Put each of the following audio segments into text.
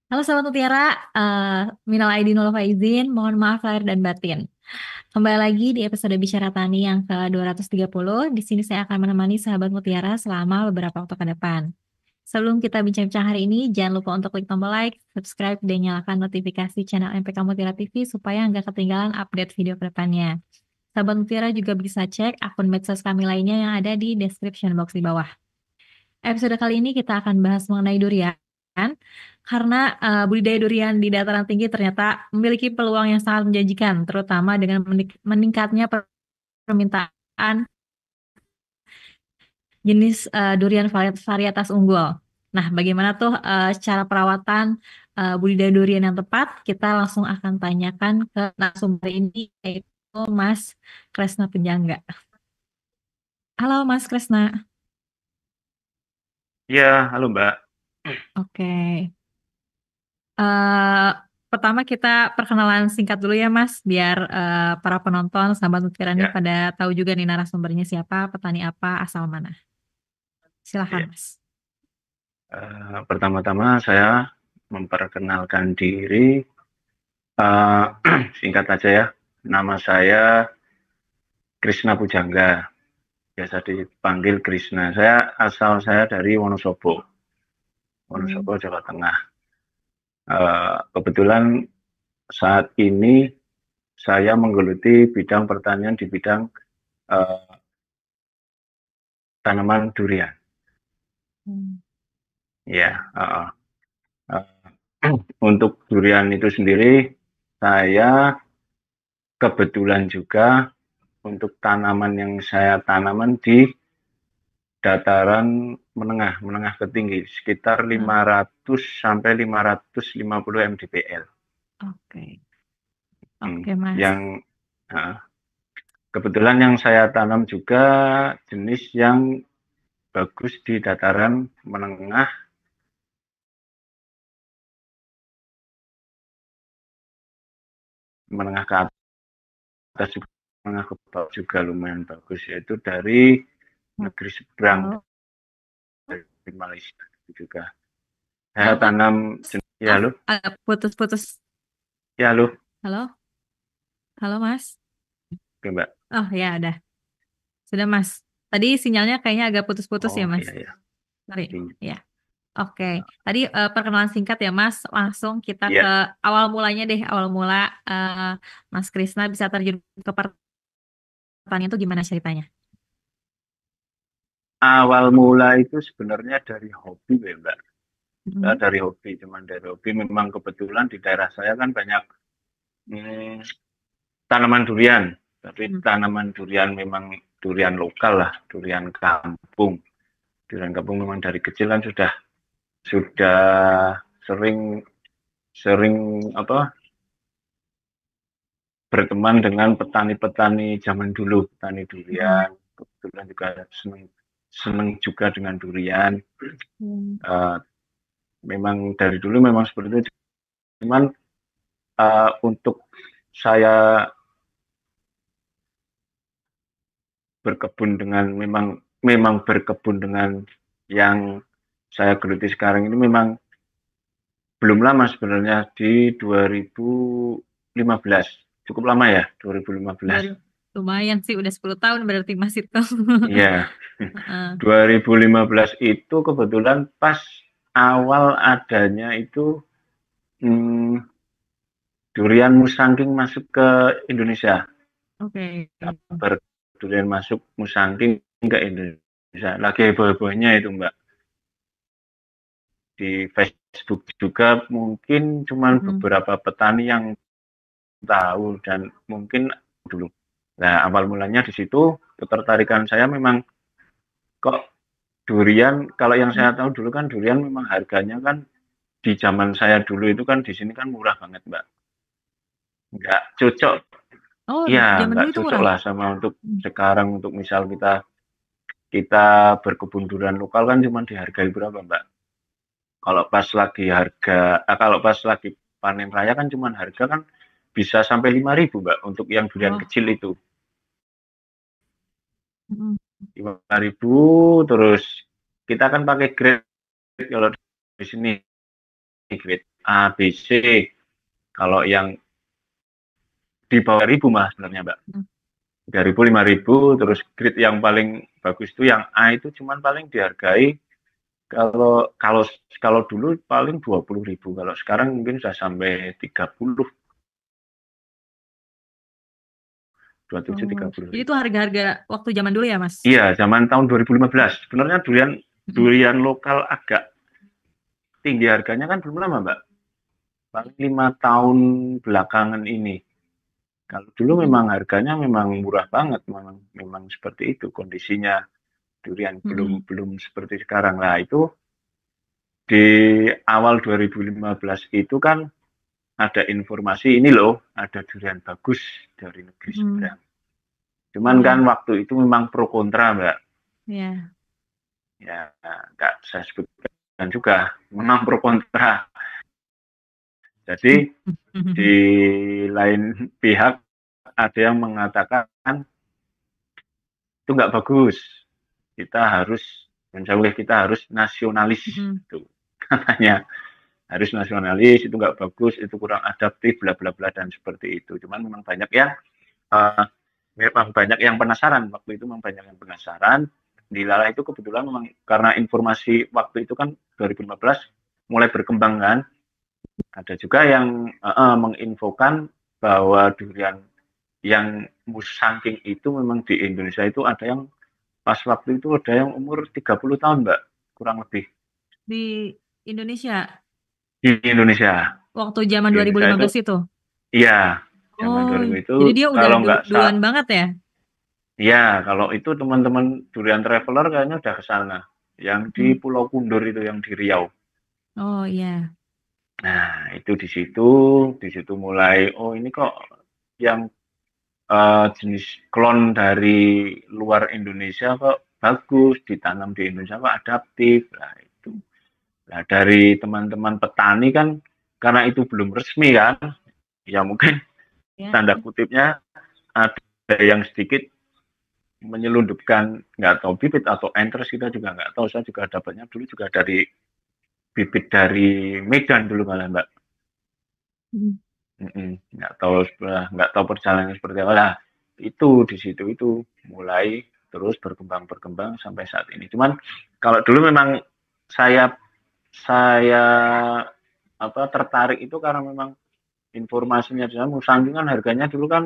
Halo Sobat Mutiara, minal aidin wal faizin, mohon maaf lahir dan batin. Kembali lagi di episode Bicara Tani yang ke-230. Di sini saya akan menemani sahabat Mutiara selama beberapa waktu ke depan. Sebelum kita bincang-bincang hari ini, jangan lupa untuk klik tombol like, subscribe, dan nyalakan notifikasi channel MPK Mutiara TV supaya nggak ketinggalan update video ke depannya. Sahabat Mutiara juga bisa cek akun medsos kami lainnya yang ada di description box di bawah. Episode kali ini kita akan bahas mengenai durian, karena budidaya durian di dataran tinggi ternyata memiliki peluang yang sangat menjanjikan, terutama dengan meningkatnya permintaan jenis durian varietas unggul. Nah, bagaimana tuh cara perawatan budidaya durian yang tepat? Kita langsung akan tanyakan ke narasumber ini, yaitu Mas Kresna Penjangga. Halo Mas Kresna. Iya, halo Mbak. Oke. Eh, Pertama kita perkenalan singkat dulu ya Mas, biar para penonton sahabat Mutiara ini Ya, pada tahu juga nih narasumbernya siapa, petani apa, asal mana. ya. Silahkan Mas. Pertama-tama saya memperkenalkan diri. eh, Singkat aja ya. Nama saya Krisna Pujangga. Biasa dipanggil Krisna. Asal saya dari Wonosobo, Hmm. Wonosobo, Jawa Tengah. Kebetulan saat ini saya menggeluti bidang pertanian di bidang eh, tanaman durian. Hmm. Ya, eh, untuk durian itu sendiri, saya kebetulan juga untuk tanaman yang saya tanaman di dataran menengah ke tinggi, sekitar Ah, 500 sampai 550 mdpl. Oke, Hmm, oke Mas. Yang eh, kebetulan yang saya tanam juga jenis yang bagus di dataran menengah, menengah ke atas juga, menengah ke bawah juga lumayan bagus, yaitu dari negeri seberang, Halo. dari Malaysia juga. Saya Halo tanam Mas. jenis, ya Maaf, lo, agak putus-putus. ya lo, Halo, halo Mas. oke Mbak. Oh ya, ada. Sudah Mas. Tadi sinyalnya kayaknya agak putus-putus ya Oh Mas. iya ya. Sorry. Ya. Oke, tadi perkenalan singkat ya Mas. Langsung kita ke Ya, awal mulanya deh. Awal mula eh, Mas Krisna bisa terjun ke pertanian itu gimana ceritanya? awal mula itu sebenarnya dari hobi ya Mbak. Saya Mm. dari hobi, cuman dari hobi. Memang kebetulan di daerah saya kan banyak hmm, tanaman durian. Tapi Mm. tanaman durian memang durian lokal lah, durian kampung. Durian kampung memang dari kecil kan sudah sering sering apa berteman dengan petani-petani zaman dulu, petani Mm. durian. Kebetulan juga seneng seneng juga dengan durian. Mm. Uh, Memang dari dulu memang seperti itu. Cuman untuk saya berkebun dengan memang memang berkebun dengan yang saya geluti sekarang ini memang belum lama sebenarnya di 2015. Cukup lama ya, 2015. Lumayan sih, udah 10 tahun berarti Mas itu. Iya, Heeh. 2015 itu kebetulan pas awal adanya itu hmm, durian musangking masuk ke Indonesia. Oke. Kabar durian masuk musangking ke Indonesia. Lagi heboh-hebohnya itu Mbak. Di Facebook juga mungkin cuman Mm. beberapa petani yang tahu dan mungkin dulu. Nah, awal mulanya di situ ketertarikan saya memang kok durian, kalau yang saya tahu dulu kan durian memang harganya kan di zaman saya dulu itu kan di sini kan murah banget, Mbak. Nggak cocok, Oh, ya zaman nggak dulu itu cocok murah. lah sama untuk Mm. sekarang, untuk misal kita kita berkebun durian lokal kan cuma dihargai berapa, Mbak? Kalau pas lagi kalau pas lagi panen raya kan cuma harga kan bisa sampai 5.000 Mbak untuk yang durian Oh. kecil itu. Mm. 5.000 terus kita kan pakai grade kalau di sini. grade A, B, C. Kalau yang di bawah 1.000 mah sebenarnya Mbak. 3.000, 5.000, terus grade yang paling bagus itu yang A itu cuman paling dihargai kalau kalau kalau dulu paling 20.000, kalau sekarang mungkin sudah sampai 30, 27, Oh, jadi 30.000. itu harga-harga waktu zaman dulu ya, Mas? Iya, zaman tahun 2015. Sebenarnya durian Mm-mm. durian lokal agak tinggi harganya kan belum lama, Mbak. Paling 5 tahun belakangan ini. Kalau dulu Mm-mm. memang harganya memang murah banget, memang seperti itu kondisinya durian belum Mm-mm. belum seperti sekarang. Nah, itu di awal 2015 itu kan ada informasi ini loh, ada durian bagus dari negeri Mm-mm. seberang. Cuman kan Iya, waktu itu memang pro kontra, Mbak. iya. Ya, nggak saya sebutkan juga, memang pro kontra. Jadi di lain pihak ada yang mengatakan itu nggak bagus. Kita harus menjauh, kita harus nasionalis Mm-mm. itu katanya, harus nasionalis, itu nggak bagus, itu kurang adaptif, bla bla bla dan seperti itu. Cuman memang banyak yang penasaran waktu itu, memang banyak yang penasaran. Di Lala itu kebetulan memang karena informasi waktu itu kan 2015 mulai berkembang kan, ada juga yang menginfokan bahwa durian yang musangking itu memang di Indonesia itu ada yang pas waktu itu ada yang umur 30 tahun, Mbak, kurang lebih. Di Indonesia Di Indonesia. waktu zaman Di Indonesia itu, 2015 itu. iya, zaman Oh, 2000 itu jadi dia udah kalau nggak duluan banget ya? ya, kalau itu teman-teman durian traveler kayaknya udah ke sana. Yang di Mm. Pulau Kundur itu, yang di Riau. Oh iya. Nah, itu di situ mulai, oh ini kok yang jenis klon dari luar Indonesia kok bagus, ditanam di Indonesia kok adaptif. Nah, itu. Nah, dari teman-teman petani kan, karena itu belum resmi kan, ya mungkin Ya. tanda kutipnya ada yang sedikit menyelundupkan, nggak tahu bibit atau enters, kita juga nggak tahu. Saya juga dapatnya dulu juga dari bibit dari Medan dulu malah, Mbak. Mm. Nggak tahu perjalanannya seperti apa lah. Itu di situ itu mulai terus berkembang sampai saat ini. Cuman kalau dulu memang saya saya tertarik itu karena memang informasinya di sana. Musangking kan harganya dulu kan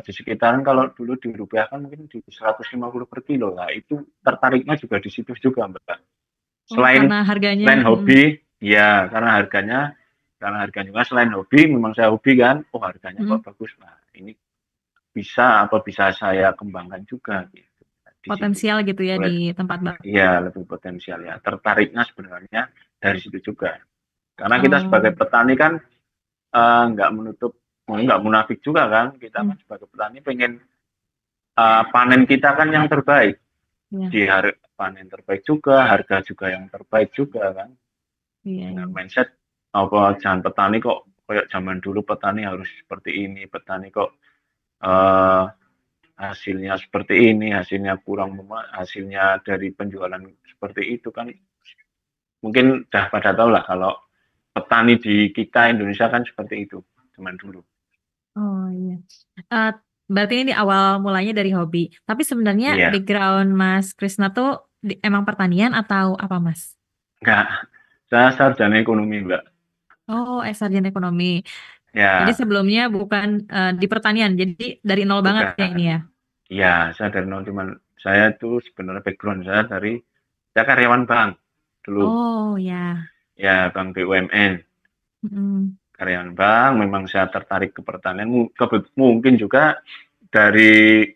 di sekitaran, kalau dulu dirupiahkan mungkin di 150 per kilo lah. Itu tertariknya juga di situ juga, Mbak. Oh, Selain karena harganya. selain Mm. hobi, ya karena harganya juga, selain hobi, memang saya hobi kan, oh harganya kok Mm. bagus, nah ini bisa saya kembangkan juga gitu. Di situ Potensial gitu ya mulai, di tempat iya, lebih potensial ya. Tertariknya sebenarnya dari situ juga. Karena kita Oh. sebagai petani kan nggak menutup, nggak munafik juga kan. Kita Mm. kan sebagai petani pengen panen kita kan yang terbaik. Iya, Di panen terbaik juga, harga juga yang terbaik juga kan. iya, Dengan iya. mindset apa, jangan petani kok kayak zaman dulu, petani harus seperti ini, petani kok eh, hasilnya seperti ini, hasilnya kurang, hasilnya dari penjualan seperti itu kan. Mungkin udah pada tahu lah kalau petani di kita Indonesia kan seperti itu zaman dulu. Oh iya. Eh, Berarti ini awal mulanya dari hobi. Tapi sebenarnya Iya, background Mas Krisna tuh emang pertanian atau apa, Mas? enggak, saya sarjana ekonomi, Mbak. Oh, sarjana ekonomi. Jadi Ya, sebelumnya bukan di pertanian. Jadi dari nol banget ya ini bukan. ya. Ya, saya dari nol, cuman saya tuh sebenarnya background saya karyawan bank dulu. Oh ya. Ya, bank BUMN. Mm-mm. Karyawan bank, memang saya tertarik ke pertanian. Mungkin juga dari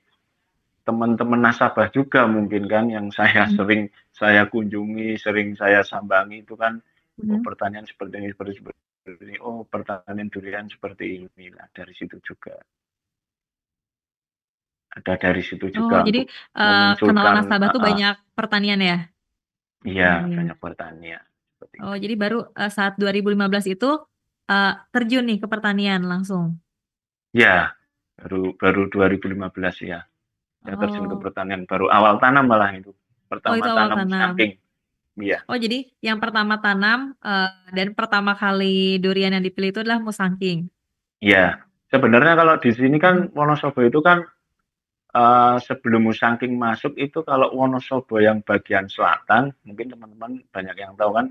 teman-teman nasabah juga mungkin kan, yang Mm-mm. sering saya kunjungi, sering saya sambangi itu kan, oh Mm-mm. pertanian seperti ini, seperti ini, oh pertanian durian seperti ini. Nah, dari situ juga. Ada dari situ Oh, juga jadi untuk kenal memunculkan, nasabah tuh banyak pertanian ya. iya, Iya, iya. banyak pertanian seperti Oh, itu. jadi baru saat 2015 itu terjun nih ke pertanian langsung. Ya, baru baru 2015 ya. Saya terjun ke Oh, pertanian, baru awal tanam malah itu. oh Pertama itu awal tanam tanam. saking. Iya, Oh, jadi yang pertama tanam dan pertama kali durian yang dipilih itu adalah Musangking. iya. Sebenarnya kalau di sini Mm-mm. kan Wonosobo itu kan sebelum Musangking masuk itu kalau Wonosobo yang bagian selatan, mungkin teman-teman banyak yang tahu kan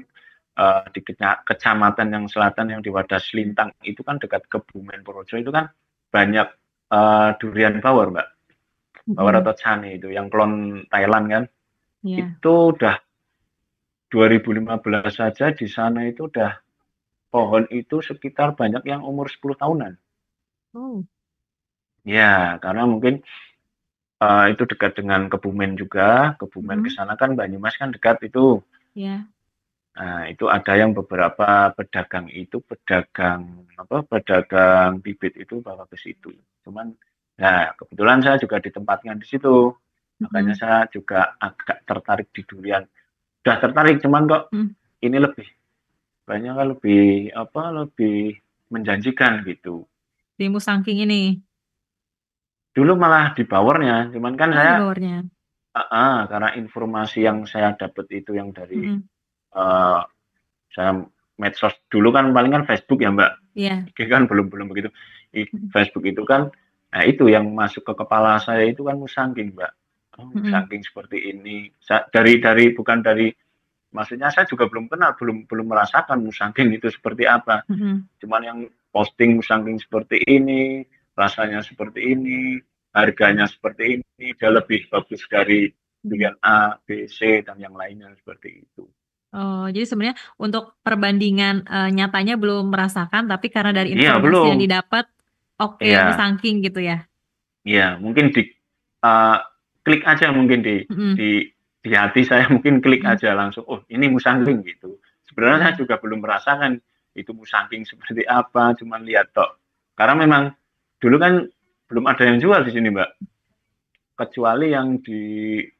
di kecamatan yang selatan yang di Wadas Lintang itu kan dekat Kebumen Purworejo itu kan banyak durian bawor, Mbak. Bawor Mm-mm. atau cane itu yang klon Thailand kan. Iya. Itu udah 2015 saja di sana itu udah pohon itu sekitar banyak yang umur 10 tahunan. Oh. Ya, karena mungkin itu dekat dengan Kebumen juga. Kebumen ke Mm-mm. sana kan Banyumas kan dekat itu. Ya. Nah, itu ada yang beberapa pedagang itu pedagang apa pedagang bibit itu bawa ke situ. Cuman nah kebetulan saya juga ditempatkan di situ. Makanya Mm-mm. saya juga agak tertarik di durian. Udah tertarik cuman kok Mm. ini lebih banyak kan lebih apa lebih menjanjikan gitu. Di Musangking ini. Dulu malah di bawarnya, cuman kan Oh, di saya bawahnya. karena informasi yang saya dapat itu yang dari Mm-mm. uh, saya medsos dulu kan paling kan Facebook ya Mbak. Iya. IG kan belum belum begitu. Mm-mm. Facebook itu kan, nah itu yang masuk ke kepala saya itu kan musangking Mbak. Oh, Mm-mm. musangking seperti ini. Dari bukan dari maksudnya saya juga belum kenal, belum belum merasakan musangking itu seperti apa. Mm-mm. Cuman yang posting musangking seperti ini, rasanya seperti ini, harganya seperti ini, dia lebih bagus dari Mm-mm. pilihan A, B, C dan yang lainnya seperti itu. Oh, jadi sebenarnya untuk perbandingan nyatanya belum merasakan, tapi karena dari Iya informasi yang belum, didapat, oke, iya, Musangking gitu ya. iya mungkin uh, klik aja mungkin Mm-mm. di di hati saya mungkin klik Mm-mm. aja langsung, oh ini musangking gitu. Sebenarnya saya Oh. juga belum merasakan itu musangking seperti apa, cuman lihat tok. Karena memang dulu kan belum ada yang jual di sini Mbak. Kecuali yang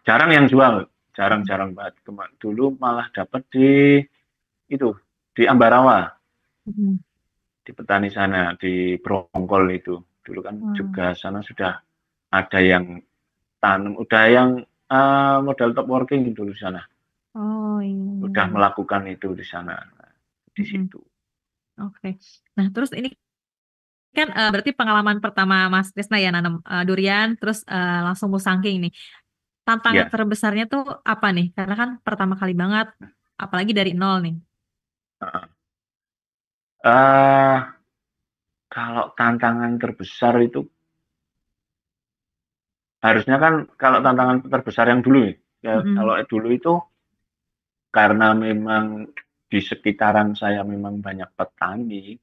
jarang yang jual, jarang-jarang banget. Dulu malah dapat di itu di Ambarawa, Mm-mm. di petani sana, di Brongkol itu. Dulu kan Oh. juga sana sudah ada yang tanam, udah yang modal top working dulu di sana. Oh, iya, iya, Udah iya. melakukan itu di sana, di Mm-mm. situ. Oke. Nah, terus ini kan berarti pengalaman pertama Mas Krisna ya nanam durian, terus langsung Musangking nih. Tantangan Ya, terbesarnya tuh apa nih? Karena kan pertama kali banget, apalagi dari nol nih. uh, kalau tantangan terbesar itu harusnya kan kalau tantangan terbesar yang dulu ya Mm-mm. kalau dulu itu karena memang di sekitaran saya memang banyak petani,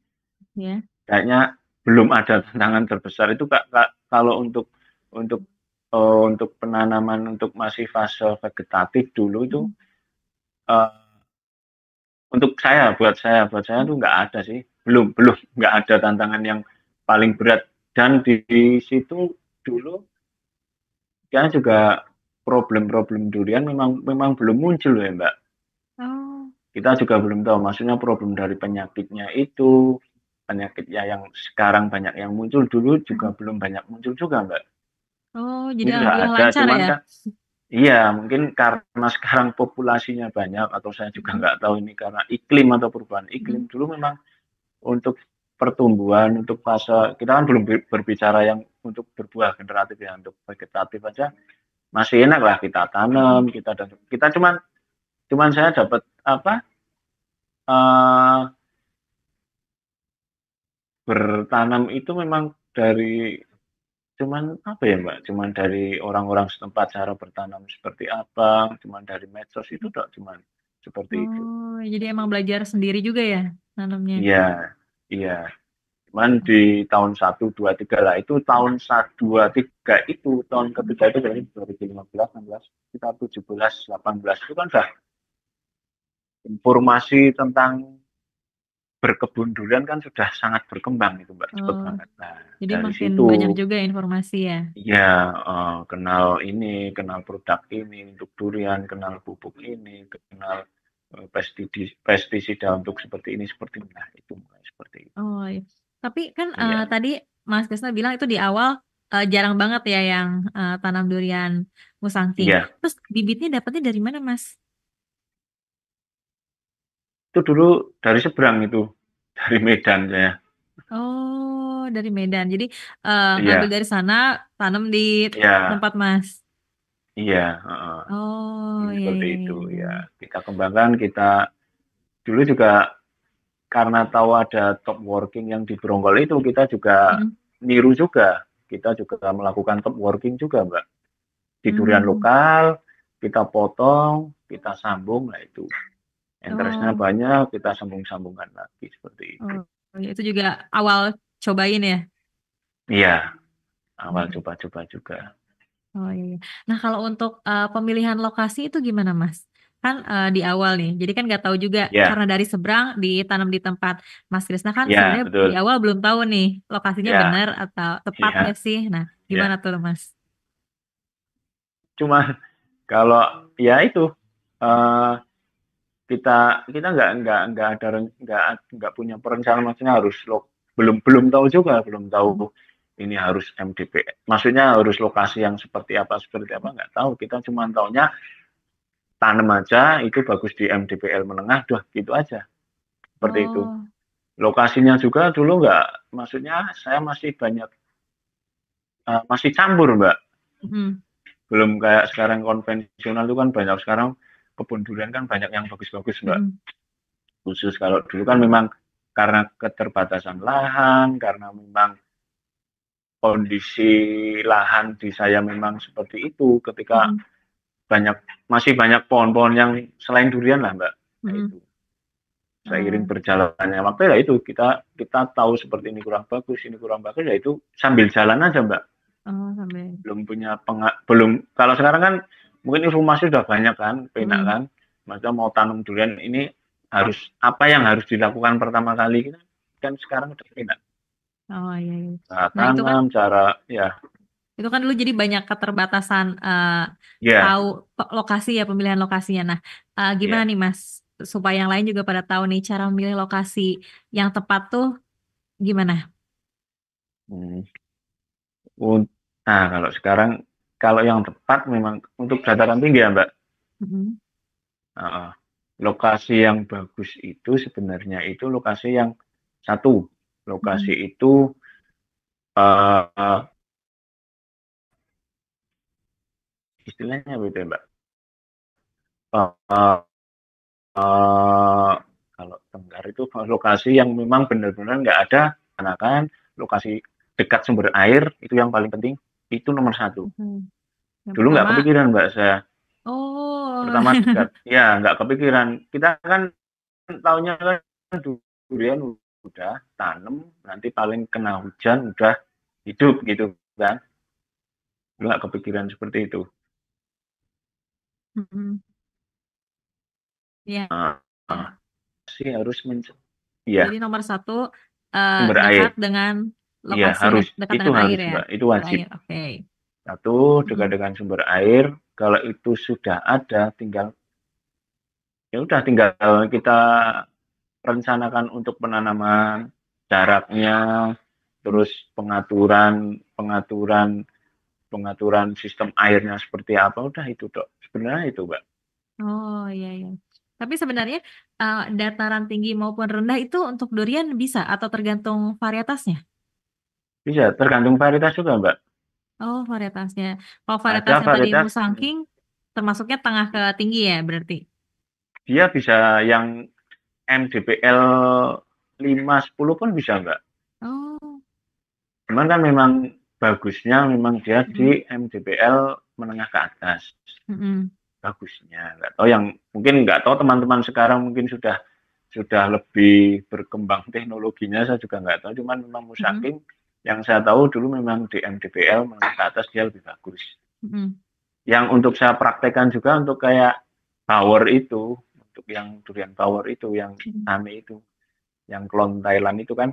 Ya. kayaknya belum ada tantangan terbesar itu Kak, Kak kalau untuk untuk penanaman untuk masih fase vegetatif dulu itu Mm-mm. uh, untuk buat saya tuh nggak ada sih, belum belum nggak ada tantangan yang paling berat dan di situ dulu ya juga problem-problem durian memang memang belum muncul ya Mbak. Oh. Kita juga belum tahu, maksudnya problem dari penyakitnya itu, penyakitnya yang sekarang banyak yang muncul, dulu juga Mm-mm. belum banyak muncul juga, Mbak. Oh, Ini jadi sudah alhamdulillah ada, lancar cuman ya. kan, iya, mungkin karena sekarang populasinya banyak, atau saya juga Mm-mm. nggak tahu ini karena iklim atau perubahan iklim. Mm-mm. Dulu memang untuk pertumbuhan, untuk fase, kita kan belum berbicara yang untuk berbuah generatif ya, untuk vegetatif aja masih enak lah kita tanam, Mm-mm. kita cuman cuman saya dapat apa uh, bertanam itu memang dari cuman apa ya Mbak, cuman dari orang-orang setempat cara bertanam seperti apa, cuman dari medsos itu tak cuman seperti itu. Oh, jadi emang belajar sendiri juga ya nanamnya. Iya, iya. Cuman di tahun 1, 2, 3 lah itu tahun 1, 2, 3 itu tahun ketiga itu dari 2015, 16, kita 17, 18 itu kan udah informasi tentang berkebun durian kan sudah sangat berkembang itu Mbak, cepet Oh, banget. Nah, jadi dari makin situ banyak juga informasi ya. ya kenal ini, kenal produk ini untuk durian, kenal pupuk ini, kenal pestisida untuk seperti ini, seperti ini. Nah, itu mulai seperti itu. Oh, iya. Tapi kan Iya, tadi Mas Krisna bilang itu di awal jarang banget ya yang tanam durian Musangking. iya. Terus bibitnya dapatnya dari mana, Mas? Itu dulu dari seberang itu, dari Medan saya. Oh, dari Medan. Jadi ngambil Iya, dari sana, tanam di iya, tempat Mas. iya, heeh. Oh, iya, Seperti iya, itu iya, iya. ya. Kita kembangkan, kita dulu juga karena tahu ada top working yang di Bronggol itu, kita juga Mm, niru juga. Kita juga melakukan top working juga, Mbak. Di durian mm. lokal, kita potong, kita sambung, lah itu. Interestnya Oh, banyak, kita sambung-sambungkan lagi seperti itu. oh, ya, itu juga awal cobain ya. Iya, awal Mm. coba-coba juga. Oh iya, iya. Nah kalau untuk pemilihan lokasi itu gimana Mas? Kan di awal nih, jadi kan nggak tahu juga Ya, karena dari seberang ditanam di tempat Mas Krisna kan ya, sebenarnya di betul. awal belum tahu nih lokasinya Ya, benar atau tepat nggak ya, sih? Nah gimana ya. tuh Mas? Cuma kalau ya itu eh, kita nggak ada nggak punya perencanaan, maksudnya harus belum belum tahu juga, belum tahu ini harus MDP, maksudnya harus lokasi yang seperti apa nggak tahu. Kita cuma taunya tanam aja itu bagus di MDPL menengah, udah gitu aja, seperti itu. Oh, Lokasinya juga dulu nggak, maksudnya saya masih banyak masih campur, Mbak. mm, Belum kayak sekarang konvensional itu kan banyak sekarang, kebun durian kan banyak yang bagus-bagus, Mbak. mm, Khusus kalau dulu kan memang karena keterbatasan lahan, karena memang kondisi lahan di saya memang seperti itu, ketika mm, banyak masih banyak pohon-pohon yang selain durian lah, Mbak. Nah, mm. itu seiring Oh, berjalannya waktu ya itu kita tahu seperti ini kurang bagus, ya itu sambil jalan aja, Mbak. oh sampai, Belum punya belum, kalau sekarang kan mungkin informasi sudah banyak kan, penak mm. kan, maka mau tanam durian ini harus apa yang harus dilakukan pertama kali, kan sekarang udah penak, Oh iya, iya. cara Nah tanam, cara ya. itu kan dulu jadi banyak keterbatasan Ya, tahu lokasi ya pemilihan lokasinya. Nah, gimana ya. nih Mas supaya yang lain juga pada tahu nih cara memilih lokasi yang tepat tuh gimana? Hmm. Nah, kalau sekarang, kalau yang tepat memang untuk dataran tinggi ya, Mbak. Mm-mm. Uh, Lokasi yang bagus itu sebenarnya itu lokasi yang satu, lokasi Mm-mm. itu uh, istilahnya beda, Mbak. Uh, uh, Kalau Tenggar itu lokasi yang memang benar-benar nggak ada anakan, lokasi dekat sumber air itu yang paling penting, itu nomor satu. Mm-mm. Yang Dulu nggak pertama, kepikiran, Mbak, saya oh, pertama dekat, ya nggak kepikiran. Kita kan tahunya kan durian udah tanam, nanti paling kena hujan udah hidup gitu kan, nggak kepikiran seperti itu. mm-mm. Ya, Nah, ya. sih harus ya, Jadi nomor satu sumber dekat air, dengan iya lokasi harus, dekat itu dengan air harus, ya, Mbak, itu sumber wajib. air. Oke. Satu, dekat Mm-mm. dengan sumber air. Kalau itu sudah ada, tinggal ya udah, tinggal kita rencanakan untuk penanaman, jaraknya, terus pengaturan pengaturan pengaturan sistem airnya seperti apa, udah itu dok. Sebenarnya itu, Mbak. Oh iya, iya. Tapi sebenarnya dataran tinggi maupun rendah itu untuk durian bisa atau tergantung varietasnya? Bisa tergantung varietas juga, Mbak. Oh, varietasnya. Kalau varietas Ada yang tadi varietas Musangking, termasuknya tengah ke tinggi ya berarti? dia bisa yang MDPL 5-10 pun bisa, Mbak. Oh, Cuman kan memang bagusnya memang dia di mm, MDPL menengah ke atas. mm, Bagusnya nggak tahu, yang mungkin nggak tahu teman-teman sekarang mungkin sudah lebih berkembang teknologinya, saya juga nggak tahu, cuman memang mm, Musangking yang saya tahu dulu memang di MDPL menengah ke atas dia lebih bagus. mm, Yang untuk saya praktekkan juga untuk kayak power itu, untuk yang durian power itu, yang mm, Tame itu, yang klon Thailand itu kan,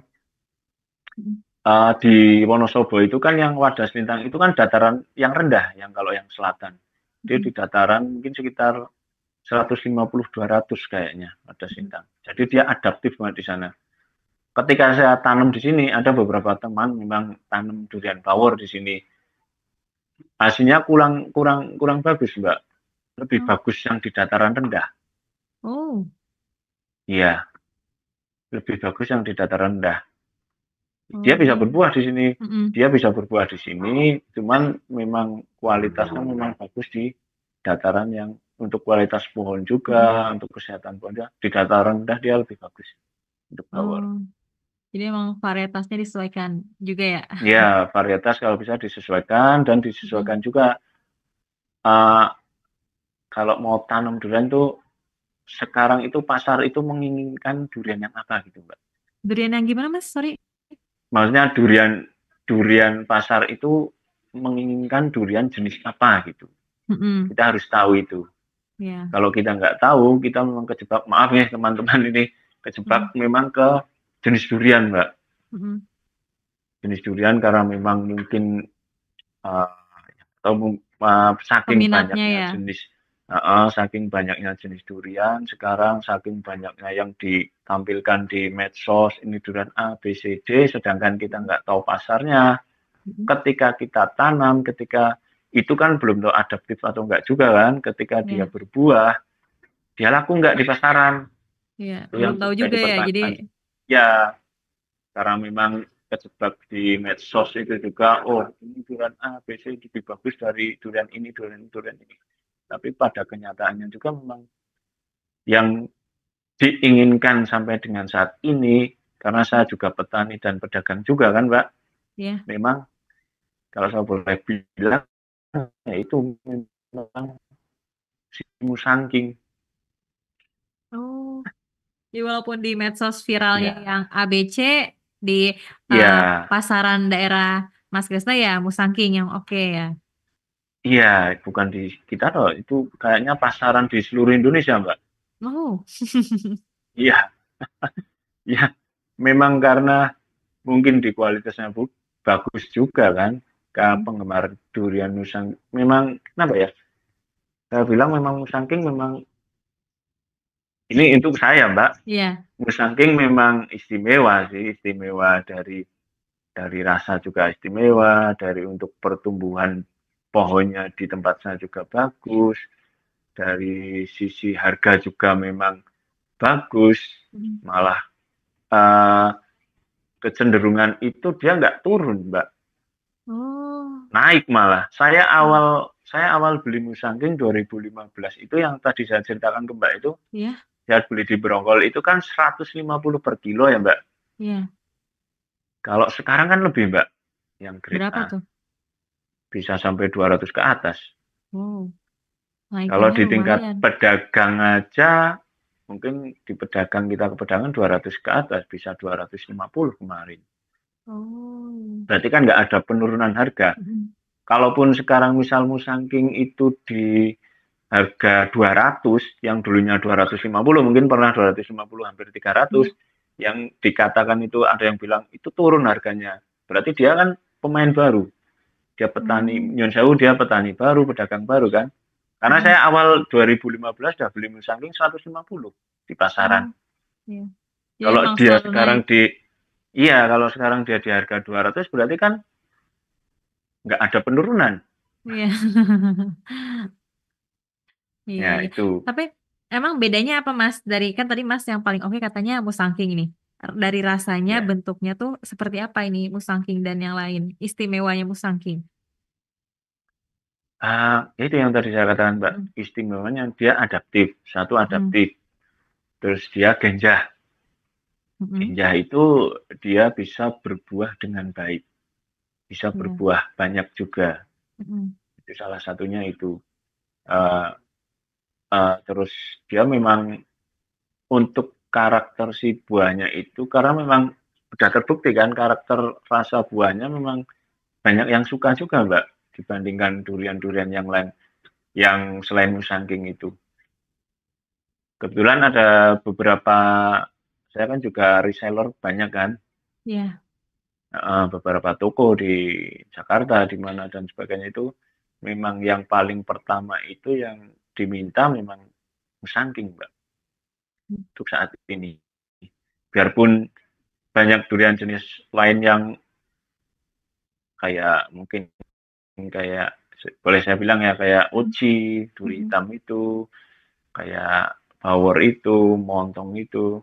mm, di Wonosobo itu kan yang Wadas Lintang itu kan dataran yang rendah, yang kalau yang selatan dia mm, di dataran mungkin sekitar 150-200 kayaknya Wadas Lintang. Jadi dia adaptif banget di sana. Ketika saya tanam di sini, ada beberapa teman memang tanam durian power di sini. Hasilnya kurang kurang kurang bagus, Mbak. Lebih mm. bagus yang di dataran rendah. Oh, Iya, lebih bagus yang di dataran rendah. Oh, Dia bisa jadi, berbuah di sini, mm-mm. dia bisa berbuah di sini, cuman memang kualitasnya memang bagus di dataran yang untuk kualitas pohon Mm-mm. juga, untuk kesehatan pohon juga, di dataran rendah dia lebih bagus untuk tower. Oh, jadi emang varietasnya disesuaikan juga ya. Ya, varietas kalau bisa disesuaikan dan Mm-mm. disesuaikan juga uh, kalau mau tanam durian tuh sekarang itu pasar itu menginginkan durian yang apa gitu, Mbak. Durian yang gimana Mas? Sorry. Maksudnya durian durian pasar itu menginginkan durian jenis apa gitu. Mm-mm. Kita harus tahu itu. Ya. Kalau kita nggak tahu, kita memang kejebak. Maaf ya teman-teman ini kejebak Mm-mm. memang ke jenis durian, Mbak. Mm-mm. Jenis durian karena memang mungkin uh, atau saking Peminatnya banyaknya ya. jenis saking banyaknya jenis durian sekarang, saking banyaknya yang ditampilkan di medsos, ini durian A, B, C, D, sedangkan kita Mm-mm. nggak tahu pasarnya. Mm-mm. Ketika kita tanam, ketika itu kan belum tahu adaptif atau enggak juga kan, ketika dia Ya. berbuah, dia laku enggak di pasaran, Ya. itu Belum yang tahu jadi juga ya. Jadi, pertanyaan. Ya, karena memang kejebak di medsos itu juga, oh ini durian A, B, C lebih bagus dari durian ini, durian ini. Tapi pada kenyataannya juga memang yang diinginkan sampai dengan saat ini, karena saya juga petani dan pedagang juga kan Mbak, ya. memang kalau saya boleh bilang, ya itu memang si musangking. Oh. Jadi walaupun di medsos viralnya Ya, yang ABC di eh, iya, pasaran daerah Mas Krisna ya Musangking yang oke ya. iya, bukan di kita loh, itu kayaknya pasaran di seluruh Indonesia Mbak. Oh. Iya, iya, memang karena mungkin di kualitasnya bagus juga kan, ke Mm-mm. penggemar durian Nusang. Memang kenapa ya? Saya bilang memang Musangking memang ini untuk saya Mbak. Iya. Musangking memang istimewa sih, istimewa dari rasa juga istimewa, dari untuk pertumbuhan pohonnya di tempat saya juga bagus, dari sisi harga juga memang bagus, Mm. malah uh, kecenderungan itu dia nggak turun, Mbak, Oh. naik malah. Saya Mm. awal beli Musangking 2015 itu yang tadi saya ceritakan ke Mbak itu, Iya. saya beli di Bronggol itu kan 150 per kilo ya, Mbak. Iya. Kalau sekarang kan lebih, Mbak, yang grade Berapa A tuh? bisa sampai 200 ke atas. Oh, Kalau naikinnya di tingkat lumayan. pedagang aja, mungkin di pedagang kita ke pedagang 200 ke atas, bisa 250 kemarin. Oh. Berarti kan nggak ada penurunan harga. Mm. Kalaupun sekarang misal Musangking itu di harga 200, yang dulunya 250, mungkin pernah 250 hampir 300, Iya. yang dikatakan itu ada yang bilang itu turun harganya. Berarti dia kan pemain baru. Dia petani, Hmm. Nyon Sewu dia petani baru, pedagang baru kan. Karena Mm. saya awal 2015 sudah beli Musangking 150 di pasaran. Oh, iya. Jadi Kalau emang dia selalu naik. sekarang di Iya, kalau sekarang dia di harga 200 berarti kan nggak ada penurunan. Iya. Iya, Ya, iya. itu. Tapi emang bedanya apa Mas? Dari kan tadi Mas yang paling oke katanya musangking ini. Dari rasanya, Ya. bentuknya tuh seperti apa ini musangking dan yang lain? Istimewanya musangking. Itu yang tadi saya katakan, Mbak. Mm, Istimewanya dia adaptif. Satu mm, adaptif. Terus dia genjah. mm, Genjah itu dia bisa berbuah dengan baik. Bisa iya, berbuah banyak juga. mm, Itu salah satunya itu. Uh, terus dia memang untuk karakter si buahnya itu karena memang sudah terbukti kan karakter rasa buahnya memang banyak yang suka juga Mbak dibandingkan durian-durian yang lain yang selain Musangking itu. Kebetulan ada beberapa saya kan juga reseller banyak kan iya, beberapa toko di Jakarta di mana dan sebagainya itu memang yang paling pertama itu yang diminta memang Musangking Mbak untuk saat ini. Biarpun banyak durian jenis lain yang kayak mungkin kayak boleh saya bilang ya kayak mm, uci, duri mm, hitam itu, kayak Bawor itu, montong itu,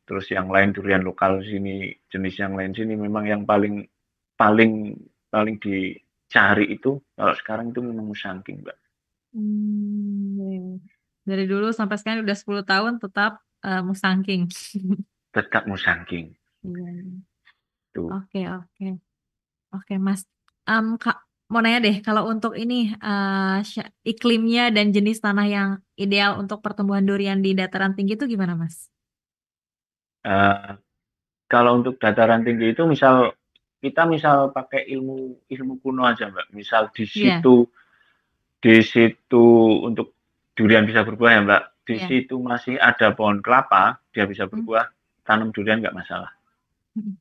terus yang lain durian lokal sini, jenis yang lain sini memang yang paling paling paling dicari itu kalau sekarang itu memang musangking, Mbak. Iya. Dari dulu sampai sekarang udah 10 tahun tetap Musangking. Tetap musangking. Iya. Tuh. Oke, oke. Oke, Mas. Kak, mau nanya deh, kalau untuk ini iklimnya dan jenis tanah yang ideal untuk pertumbuhan durian di dataran tinggi itu gimana, Mas? Uh, Kalau untuk dataran tinggi itu misal pakai ilmu ilmu kuno aja, Mbak. Misal Iya, di situ untuk durian bisa berbuah ya, Mbak. Di iya. situ masih ada pohon kelapa, dia bisa Hmm. berbuah, tanam durian nggak masalah. Hmm.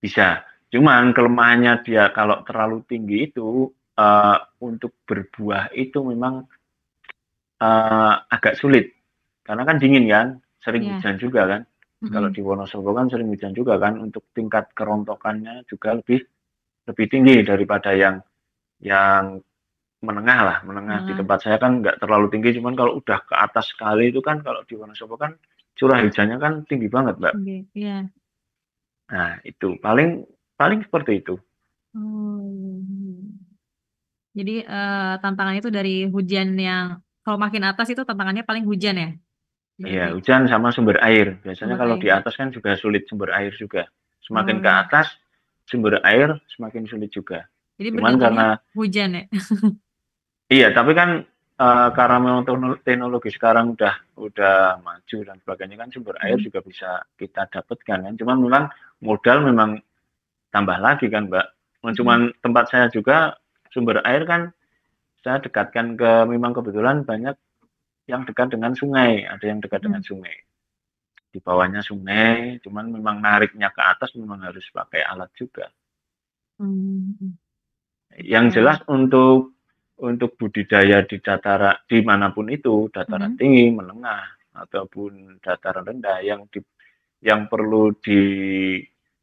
Bisa. Cuman kelemahannya dia kalau terlalu tinggi itu untuk berbuah itu memang agak sulit. Karena kan dingin kan, sering Iya. hujan juga kan. Kalau Mm-mm. di Wonosobo kan sering hujan juga kan, untuk tingkat kerontokannya juga lebih lebih tinggi daripada yang menengah lah, menengah. Di Menengah. tempat saya kan nggak terlalu tinggi, cuman kalau udah ke atas sekali itu kan kalau di Wonosobo kan curah hujannya kan tinggi banget, Mbak. Oke, iya. Nah, itu paling paling seperti itu. Oh, iya. Jadi tantangannya itu dari hujan yang kalau makin atas itu tantangannya paling hujan ya, Iya, berarti hujan sama sumber air. Biasanya sumber kalau di air. atas kan juga sulit sumber air juga. Semakin ke Oh, atas sumber air semakin sulit juga. jadi Cuman bergantungnya karena hujan ya. iya, tapi kan karena memang teknologi sekarang udah maju dan sebagainya kan sumber air Hmm. juga bisa kita dapatkan kan. Cuman memang modal memang tambah lagi kan, Mbak. Hmm. Cuman tempat saya juga sumber air kan saya dekatkan ke memang kebetulan banyak yang dekat dengan sungai, ada yang dekat dengan Hmm. sungai. Di bawahnya sungai, cuman memang nariknya ke atas memang harus pakai alat juga. Hmm. Yang Oke. jelas untuk budidaya di dataran dimanapun itu, dataran Hmm. tinggi, menengah, ataupun dataran rendah, yang perlu di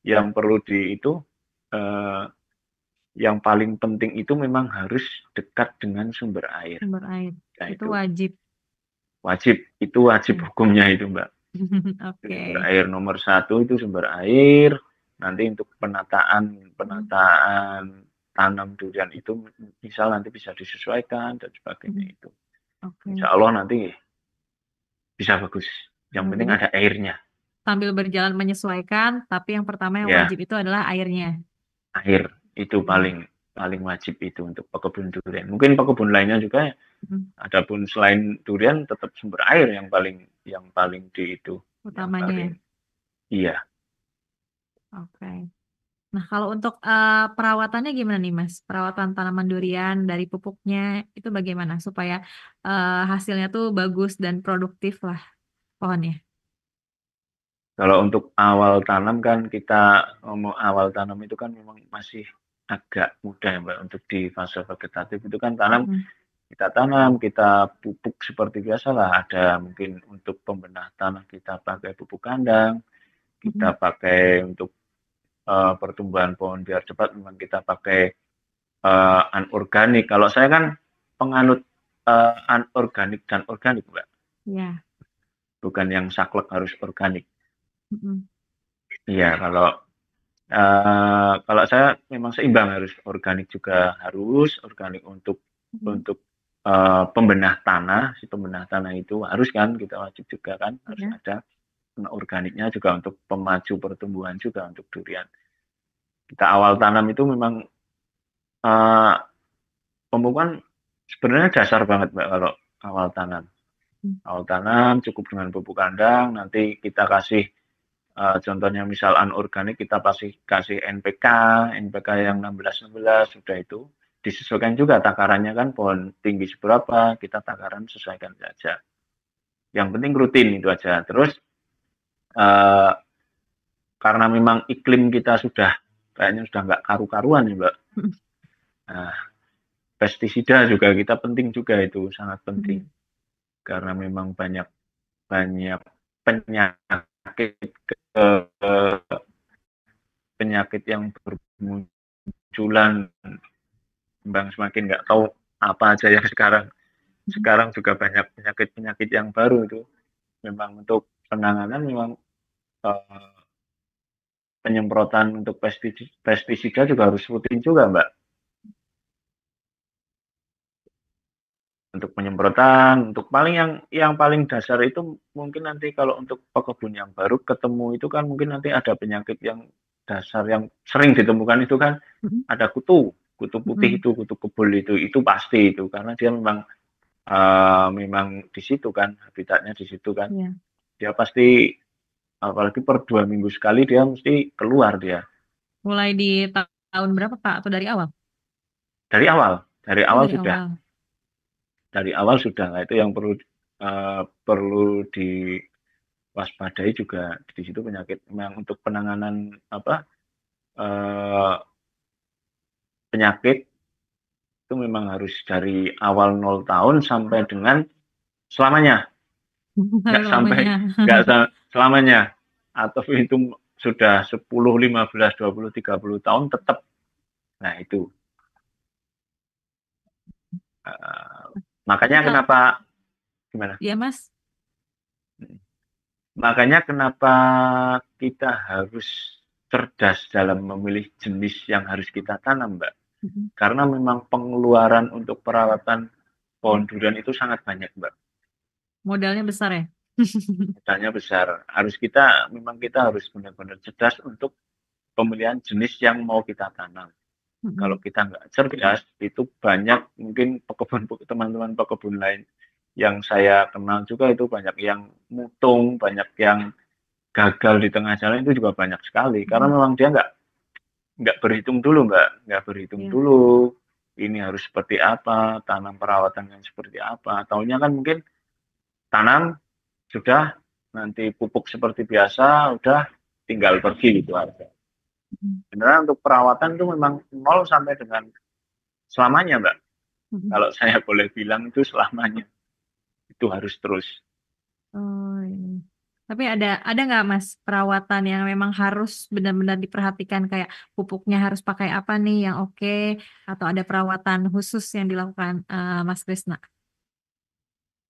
yang perlu di itu eh, yang paling penting itu memang harus dekat dengan sumber air. Sumber air Nah itu itu wajib. itu wajib Oke. hukumnya itu, Mbak. Sumber Oke. air nomor satu itu sumber air. Nanti untuk penataan Hmm. penataan tanam durian itu misal nanti bisa disesuaikan dan sebagainya Hmm. itu. Oke. Insya Allah nanti bisa bagus. Yang Oh, penting jadi ada airnya. sambil berjalan menyesuaikan, tapi yang pertama yang Ya, wajib itu adalah airnya. air itu Hmm. paling paling wajib itu untuk pekebun durian. Mungkin pekebun lainnya juga Hmm. adapun selain durian tetap sumber air yang paling di itu, yang Utamanya ya. paling iya. Oke. Nah, kalau untuk perawatannya gimana nih, Mas? Perawatan tanaman durian dari pupuknya itu bagaimana supaya hasilnya tuh bagus dan produktif lah pohonnya. Kalau untuk awal tanam kan kita ngomong awal tanam itu kan memang masih agak mudah ya, Mbak, untuk di fase vegetatif itu kan Mm-mm. tanam, kita pupuk seperti biasa lah. Ada mungkin untuk pembenah tanah kita pakai pupuk kandang, kita Mm-mm. pakai untuk pertumbuhan pohon biar cepat memang kita pakai anorganik. Kalau saya kan penganut anorganik dan organik, Mbak. Ya. Bukan yang saklek harus organik. Mm-mm. Iya, kalau saya memang seimbang, harus organik juga, harus organik untuk Mm-mm. untuk pembenah tanah. Si pembenah tanah itu harus kan kita wajib juga kan harus Ya. ada organiknya juga untuk pemaju pertumbuhan juga untuk durian. Kita awal tanam itu memang uh, pemupukan sebenarnya dasar banget, Mbak, kalau awal tanam. Mm. Awal tanam cukup dengan pupuk kandang, nanti kita kasih contohnya misal anorganik kita pasti kasih NPK yang 16-16 sudah itu disesuaikan juga takarannya kan pohon tinggi seberapa kita takaran sesuaikan saja. Yang penting rutin itu aja. Terus uh, karena memang iklim kita sudah kayaknya sudah nggak karu-karuan ya, Mbak. Mm-mm. Nah, pestisida juga kita penting juga, itu sangat penting Mm-mm. karena memang banyak banyak penyakit uh, penyakit yang bermunculan, Bang, semakin nggak tahu apa aja yang sekarang sekarang juga banyak penyakit-penyakit yang baru itu. Memang untuk penanganan memang eh, penyemprotan untuk pestisida juga harus rutin juga, Mbak. Untuk penyemprotan, untuk paling yang paling dasar itu mungkin nanti kalau untuk pekebun yang baru ketemu itu kan mungkin nanti ada penyakit yang dasar yang sering ditemukan itu kan Mm-mm. ada kutu putih Mm-mm. itu, kutu kebul itu pasti itu karena dia memang di situ kan habitatnya di situ kan. Iya. Dia pasti apalagi per 2 minggu sekali dia mesti keluar dia. Mulai di tahun berapa Pak? Atau dari awal? Dari awal, dari Oh awal dari sudah, awal. dari awal sudah. Nah, itu yang perlu diwaspadai juga di situ penyakit. Memang untuk penanganan apa eh, penyakit itu memang harus dari awal 0 tahun sampai dengan selamanya, Sampai nggak sampai selamanya. nggak selamanya, atau itu sudah 10, 15, 20, 30 tahun tetap. Nah itu eh, Tapi makanya kalau kenapa gimana? ya Mas, Makanya kenapa kita harus cerdas dalam memilih jenis yang harus kita tanam, Mbak. mm-mm, Karena memang pengeluaran untuk perawatan pohon durian itu sangat banyak, Mbak. modalnya besar ya. Modalnya besar. Memang kita harus benar-benar cerdas untuk pemilihan jenis yang mau kita tanam. Kalau Mm-mm. kita nggak cerdas, itu banyak mungkin teman-teman pekebun lain yang saya kenal juga itu banyak yang mutung, banyak yang gagal di tengah jalan itu juga banyak sekali. Karena Mm-mm. memang dia nggak berhitung dulu, Mbak. Nggak berhitung Iya. dulu ini harus seperti apa, tanam perawatan yang seperti apa. Taunya kan mungkin tanam sudah nanti pupuk seperti biasa, udah tinggal pergi gitu aja. Mm-mm. Beneran untuk perawatan itu memang nol sampai dengan selamanya, Mbak. Mm-mm. Kalau saya boleh bilang itu selamanya. Itu harus terus. Oh, iya. Tapi ada nggak Mas perawatan yang memang harus benar-benar diperhatikan kayak pupuknya harus pakai apa nih yang oke atau ada perawatan khusus yang dilakukan Mas Krisna?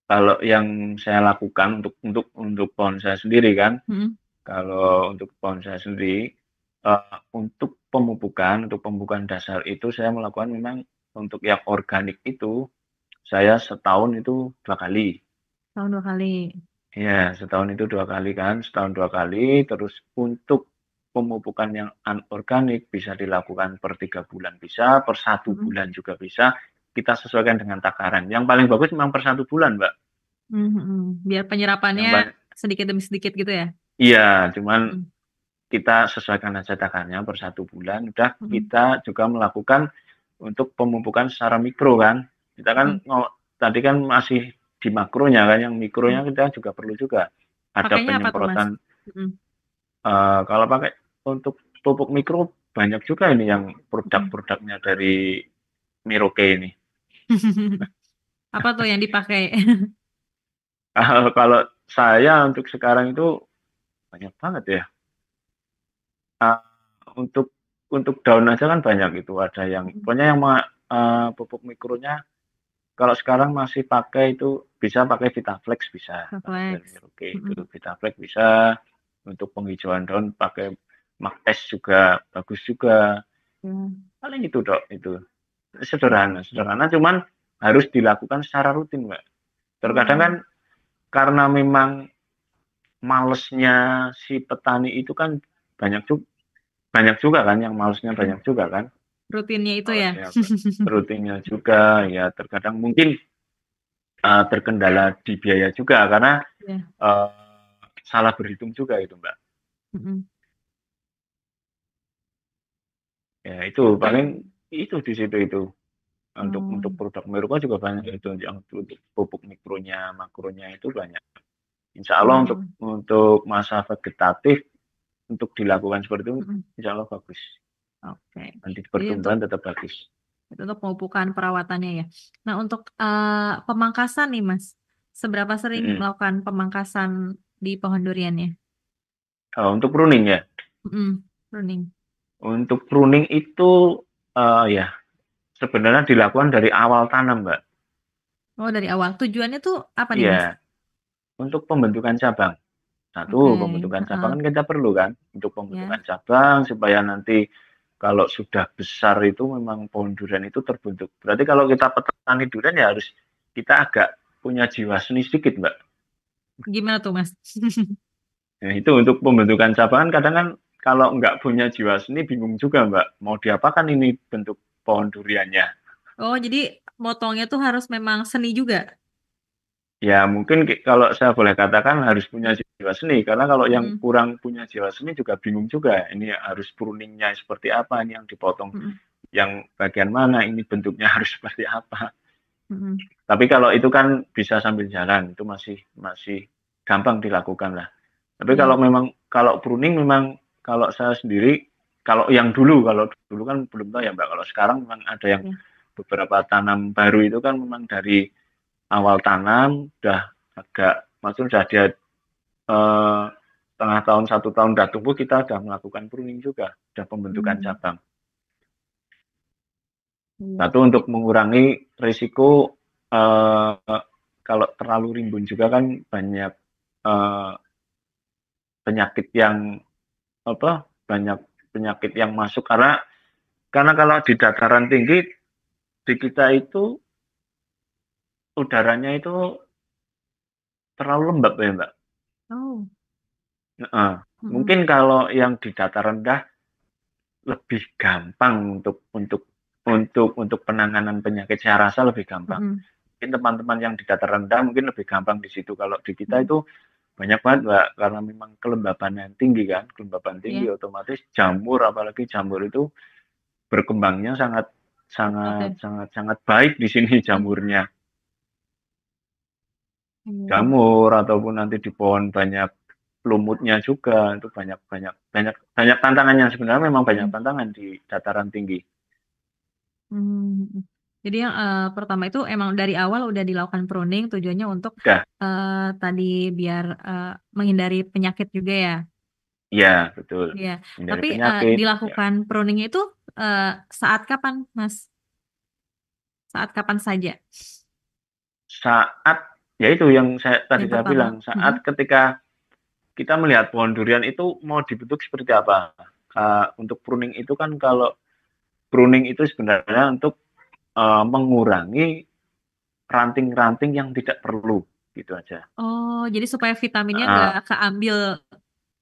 Kalau yang saya lakukan untuk pohon saya sendiri kan, Mm-mm. kalau untuk pohon saya sendiri, untuk pemupukan dasar itu saya melakukan memang untuk yang organik itu, saya setahun itu 2 kali. Tahun 2 kali. Ya, setahun itu 2 kali kan, setahun 2 kali, terus untuk pemupukan yang anorganik bisa dilakukan per 3 bulan bisa, per 1 Mm-mm. bulan juga bisa, kita sesuaikan dengan takaran. Yang paling bagus memang per 1 bulan, Mbak. Mm-mm. Biar Yang penyerapannya paling sedikit demi sedikit gitu ya. iya, cuman Mm-mm. kita sesuaikan aja takarannya per 1 bulan, udah Mm-mm. kita juga melakukan untuk pemupukan secara mikro kan. Kita kan Mm-mm. tadi kan masih di makronya kan, yang mikronya Mm. kita juga perlu juga. Ada Pakainya apa tuh Mas? penyemprotan, Mm-mm. kalau pakai untuk pupuk mikro banyak juga ini yang Mm-mm. produk-produknya dari Miroke ini. Apa tuh yang dipakai? Kalau saya untuk sekarang itu banyak banget ya. Ah, untuk daun aja kan banyak itu, ada yang Mm-mm. pokoknya yang pupuk mikronya kalau sekarang masih pakai itu bisa pakai Vitaflex bisa, kalau dari Reflex. Merauke itu Mm-mm. Vitaflex bisa, untuk penghijauan daun pakai Maktes juga bagus juga. Ya. Paling itu Dok, itu. Sederhana, sederhana cuman harus dilakukan secara rutin, Mbak. Terkadang kan Oh, karena memang malesnya si petani itu kan banyak juga banyak juga kan yang malesnya mm. banyak juga kan. Rutinnya itu ya. Malesnya rutinnya juga ya terkadang mungkin terkendala di biaya juga karena Ya. uh, salah berhitung juga itu Mbak. Mm-mm. Ya itu paling itu di situ itu Oh. untuk produk Meruka juga banyak itu yang untuk pupuk mikronya makronya itu banyak. Insya Allah Oh. untuk masa vegetatif untuk dilakukan seperti itu Mm-mm. Insya Allah bagus. Oke. Nanti Jadi untuk pertumbuhan tetap bagus. itu untuk pemupukan perawatannya ya. Nah, untuk pemangkasan nih, Mas. Seberapa sering Mm-mm. melakukan pemangkasan di pohon duriannya? Untuk pruning ya. Mm-mm. Pruning. Untuk pruning itu ya sebenarnya dilakukan dari awal tanam Mbak. Oh, dari awal. Tujuannya tuh apa nih, Mas? Iya, untuk pembentukan cabang. Oke, Satu, pembentukan cabang heeh, kan kita perlu kan untuk ya. pembentukan cabang supaya nanti kalau sudah besar itu memang pohon durian itu terbentuk. Berarti kalau kita petani durian ya harus kita agak punya jiwa seni sedikit, Mbak. Gimana tuh, Mas? Nah, itu untuk pembentukan cabang kan kadang kan kalau nggak punya jiwa seni bingung juga, Mbak. Mau diapakan ini bentuk pohon duriannya? Oh, jadi motongnya tuh harus memang seni juga. Ya mungkin kalau saya boleh katakan harus punya jiwa seni karena kalau yang Mm-mm, kurang punya jiwa seni juga bingung juga. Ini harus pruningnya seperti apa, ini yang dipotong mm-mm, yang bagian mana, ini bentuknya harus seperti apa. mm-mm. Tapi kalau itu kan bisa sambil jalan, itu masih masih gampang dilakukan lah. Tapi kalau Iya, memang kalau pruning memang kalau saya sendiri kalau dulu kan belum tahu ya Mbak. Kalau sekarang memang ada yang iya. beberapa tanam baru itu kan memang dari awal tanam udah agak maksudnya sudah dia setengah tahun 1 tahun udah tumbuh kita sudah melakukan pruning juga, sudah pembentukan Hmm, cabang. iya. Satu untuk mengurangi risiko eh, kalau terlalu rimbun juga kan banyak eh, penyakit yang apa banyak penyakit yang masuk karena kalau di dataran tinggi di kita itu udaranya itu terlalu lembab ya Mbak. Oh, Nah, mm-mm, mungkin kalau yang di dataran rendah lebih gampang untuk penanganan penyakit saya rasa lebih gampang. mm-mm, Mungkin teman-teman yang di dataran rendah mungkin lebih gampang di situ. Kalau di kita mm-mm. itu banyak banget Mbak, karena memang kelembaban yang tinggi kan, kelembaban tinggi Iya, otomatis jamur apalagi jamur itu berkembangnya sangat sangat oke. sangat sangat baik di sini Mm, jamurnya. iya. Jamur ataupun nanti di pohon banyak lumutnya juga itu banyak banyak banyak banyak tantangannya sebenarnya memang banyak Mm, tantangan di dataran tinggi. mm. Jadi yang pertama itu emang dari awal udah dilakukan pruning tujuannya untuk Udah, tadi biar menghindari penyakit juga ya. iya betul. Iya. Hindari Tapi penyakit, ya. dilakukan pruning itu eh, saat kapan, Mas? Saat kapan saja? Saat ya itu yang tadi Yang saya pertama. bilang, Mm-mm. saat ketika kita melihat pohon durian itu mau dibentuk seperti apa. Untuk pruning itu kan kalau pruning itu sebenarnya untuk mengurangi ranting-ranting yang tidak perlu gitu aja. Oh, jadi supaya vitaminnya nggak Uh, keambil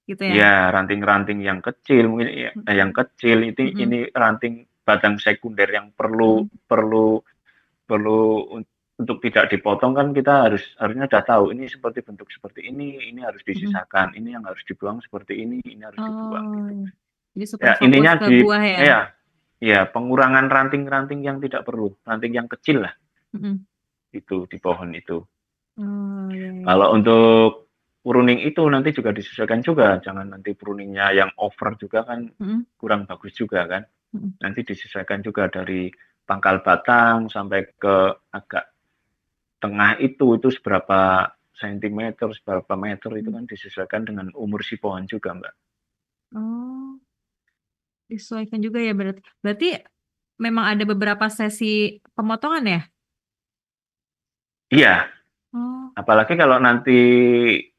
gitu ya? ya ranting-ranting yang kecil mungkin ya, yang Mm-mm. kecil ini Mm-mm. ranting batang sekunder yang perlu Mm-mm. perlu perlu untuk tidak dipotong kan kita harusnya sudah tahu ini seperti bentuk seperti ini harus Mm-mm. disisakan, ini yang harus dibuang seperti ini harus dibuang Oh, gitu. iya. Jadi supaya Ya fokus intinya ke di buah ya? ya pengurangan ranting-ranting yang tidak perlu, ranting yang kecil lah Mm-mm. itu di pohon itu. Oh, iya, iya. Kalau untuk pruning itu nanti juga disesuaikan juga, jangan nanti pruningnya yang over juga kan Mm-mm. kurang bagus juga kan. Mm-mm. Nanti disesuaikan juga dari pangkal batang sampai ke agak tengah itu seberapa sentimeter, seberapa meter itu kan disesuaikan dengan umur si pohon juga, Mbak. Oh, disesuaikan juga ya berarti. Berarti memang ada beberapa sesi pemotongan ya? Iya, Oh, apalagi kalau nanti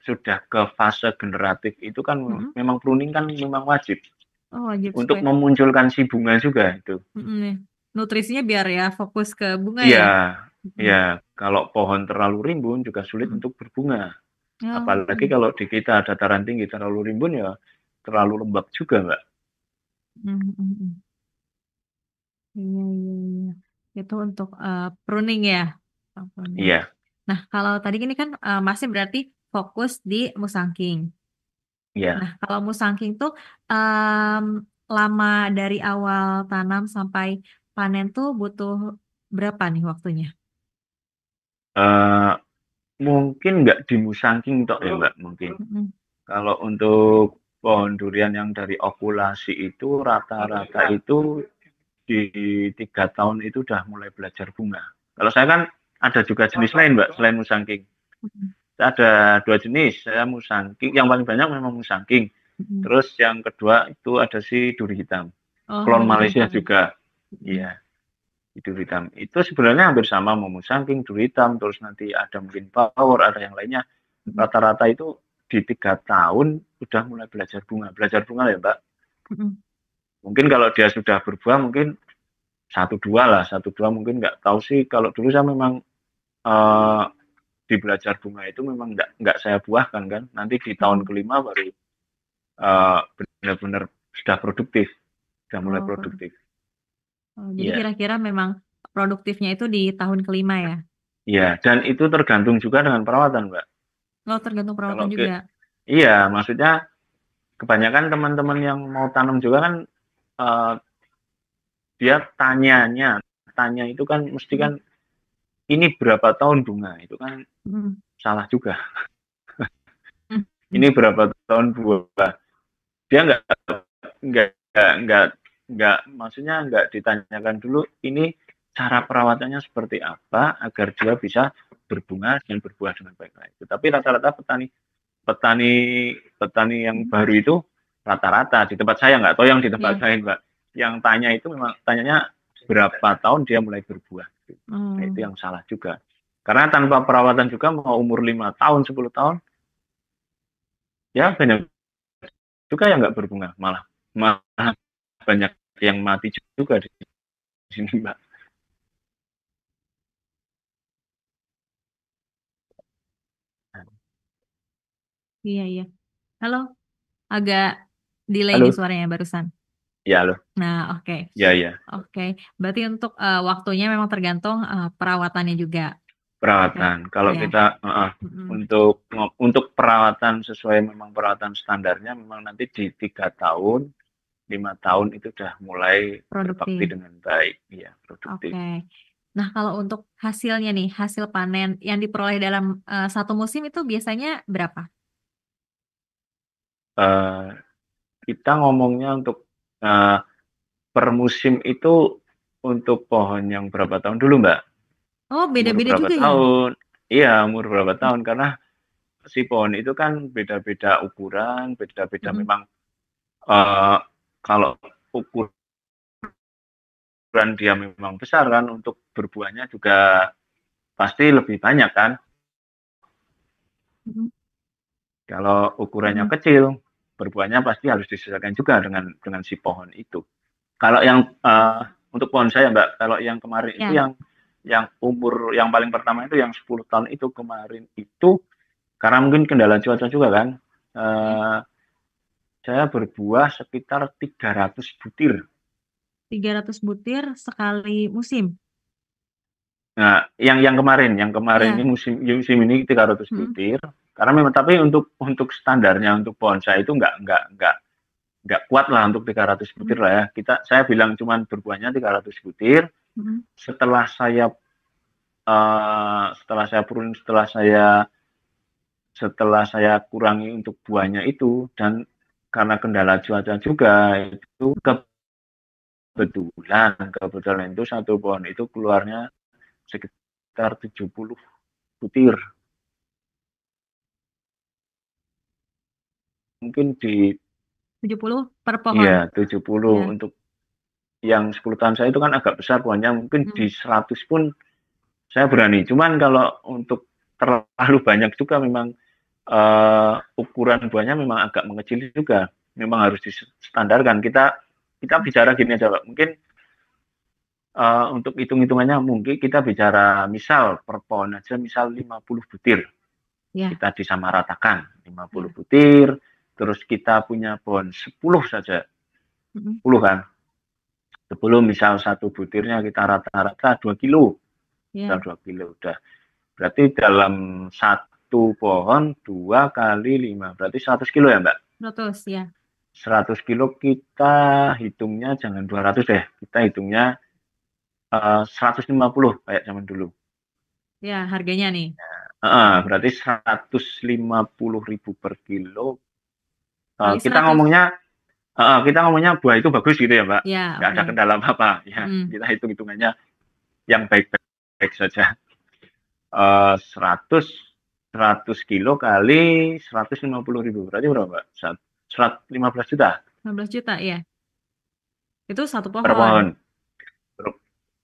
sudah ke fase generatif itu kan mm-mm. memang pruning kan memang wajib Oh, wajib untuk supaya memunculkan si bunga juga itu. mm-mm, nih. Nutrisinya biar ya fokus ke bunga Iya, ya. Mm-mm. ya kalau pohon terlalu rimbun juga sulit Mm-mm. untuk berbunga. Oh, Apalagi kalau di kita dataran tinggi terlalu rimbun ya terlalu lembab juga, Mbak. mm-mm. Iya, iya, iya. Itu untuk pruning ya. Pruning. Iya, Nah, kalau tadi ini kan masih berarti fokus di musangking. iya. Nah, kalau musangking tuh em, lama dari awal tanam sampai panen tuh butuh berapa nih waktunya? Eh, mungkin nggak di Musangking tok ya, Mbak, mungkin. Mm-mm. Kalau untuk pohon durian yang dari okulasi itu rata-rata itu di 3 tahun itu udah mulai belajar bunga. Kalau saya kan ada juga jenis lain, Mbak, selain Musangking. Mm-mm. Saya ada 2 jenis. Saya Musangking, yang paling banyak memang Musangking. Mm-mm. Terus yang kedua itu ada si duri hitam. Oh, Klon ada duri Malaysia hitam. juga. Mm-mm. Iya. Tidur hitam. Itu sebenarnya hampir sama momusangking, tidur hitam, terus nanti ada mungkin power, ada yang lainnya. Mm-mm. Rata-rata itu di 3 tahun sudah mulai belajar bunga. Belajar bunga ya Mbak. Mm-mm. Mungkin kalau dia sudah berbuah mungkin satu dua lah, satu dua mungkin nggak tahu sih. Kalau dulu saya memang uh, di belajar bunga itu memang nggak saya buahkan kan. Nanti di tahun Mm-mm. kelima baru benar-benar sudah produktif, sudah mulai Oh, produktif. oh, jadi Iya, kira-kira memang produktifnya itu di tahun kelima ya? iya. Dan itu tergantung juga dengan perawatan, Mbak. Oh, tergantung Kalau perawatan ke, juga. iya, maksudnya kebanyakan teman-teman yang mau tanam juga kan uh, dia tanya itu kan mesti kan Mm-mm. ini berapa tahun bunga itu kan Mm-mm. salah juga. Ini Mm-mm. berapa tahun buah. Dia nggak nggak nggak maksudnya nggak ditanyakan dulu ini cara perawatannya seperti apa agar dia bisa berbunga dan berbuah dengan baik-baik. Tetapi rata-rata petani petani petani yang Mm-mm. baru itu rata-rata di tempat saya nggak tahu yang di tempat Ya. lain Mbak. Yang tanya itu memang tanyanya berapa tahun dia mulai berbuah. Nah, itu Hmm. yang salah juga. Karena tanpa perawatan juga mau umur 5 tahun, 10 tahun, ya banyak juga yang nggak berbunga. Malah, malah banyak yang mati juga di sini, Mbak. Iya, iya. Halo, agak delay nih Halo? suaranya barusan. Ya, halo. Nah, oke. Ya, ya. Oke. Berarti untuk waktunya memang tergantung perawatannya juga. Ya. Perawatan. Kalau Ya. kita Mm-mm. untuk perawatan sesuai memang perawatan standarnya memang nanti di 3 tahun, 5 tahun itu sudah mulai berbakti Produktif. dengan baik, ya produktif. Oke. Nah, kalau untuk hasilnya nih, hasil panen yang diperoleh dalam satu musim itu biasanya berapa? Eh, kita ngomongnya untuk eh, per musim itu untuk pohon yang berapa tahun dulu, Mbak? Oh, Umur beda-beda berapa juga ya? tahun? Iya, umur berapa tahun? Karena si pohon itu kan beda-beda ukuran, beda-beda Mm-mm. memang kalau ukuran dia memang besar kan untuk berbuahnya juga pasti lebih banyak kan. Mm-mm. Kalau ukurannya Mm-mm. kecil, berbuahnya pasti harus disesuaikan juga dengan si pohon itu. Kalau yang untuk pohon saya Mbak, kalau yang kemarin itu Ya. yang umur yang paling pertama itu yang 10 tahun itu kemarin itu karena mungkin kendala cuaca juga kan. Ya. Eh, saya berbuah sekitar 300 butir. 300 butir sekali musim. Nah, yang kemarin ini Ya. musim ini 300 Mm-mm. butir. Karena memang tapi untuk standarnya untuk bonsai itu nggak kuat lah untuk 300 butir Mm-mm. lah ya. Saya bilang cuman berbuahnya 300 butir. Mm-mm. Setelah saya setelah saya purun, setelah saya kurangi untuk buahnya itu dan karena kendala cuaca juga itu kebetulan itu satu pohon itu keluarnya sekitar 70 butir. Mungkin di 70 per iya pohon. 70 Ya. untuk yang 10 tahun saya itu kan agak besar pohonnya mungkin di Mm. 100 pun saya berani. Cuman kalau untuk terlalu banyak juga memang ukuran buahnya memang agak mengecil juga. Memang harus distandarkan. Kita bicara gini aja, Pak. Mungkin untuk hitung-hitungannya mungkin kita bicara misal per pohon aja misal 50 butir. Ya. Kita disamaratakan 50 Ya. butir, terus kita punya pohon 10 saja. Mm-mm. 10 kan. 10 misal satu butirnya kita rata-rata 2 kilo. Misal Ya. 2 kilo udah. Berarti dalam satu pohon 2 kali 5. Berarti 100 kilo ya Mbak? 100 ya. 100 kilo kita hitungnya jangan 200 deh. Kita hitungnya 150 kayak zaman dulu. Ya, harganya nih. Berarti 150.000 per kilo. Kali Kita 100. ngomongnya buah itu bagus gitu ya Mbak. Ya, Nggak ada oke. kendala apa-apa. Ya, Mm. kita hitung-hitungannya yang baik-baik saja. 100 100 kilo kali 150.000 berarti berapa Mbak? 115 juta 15 juta ya. Itu satu per pohon. pohon.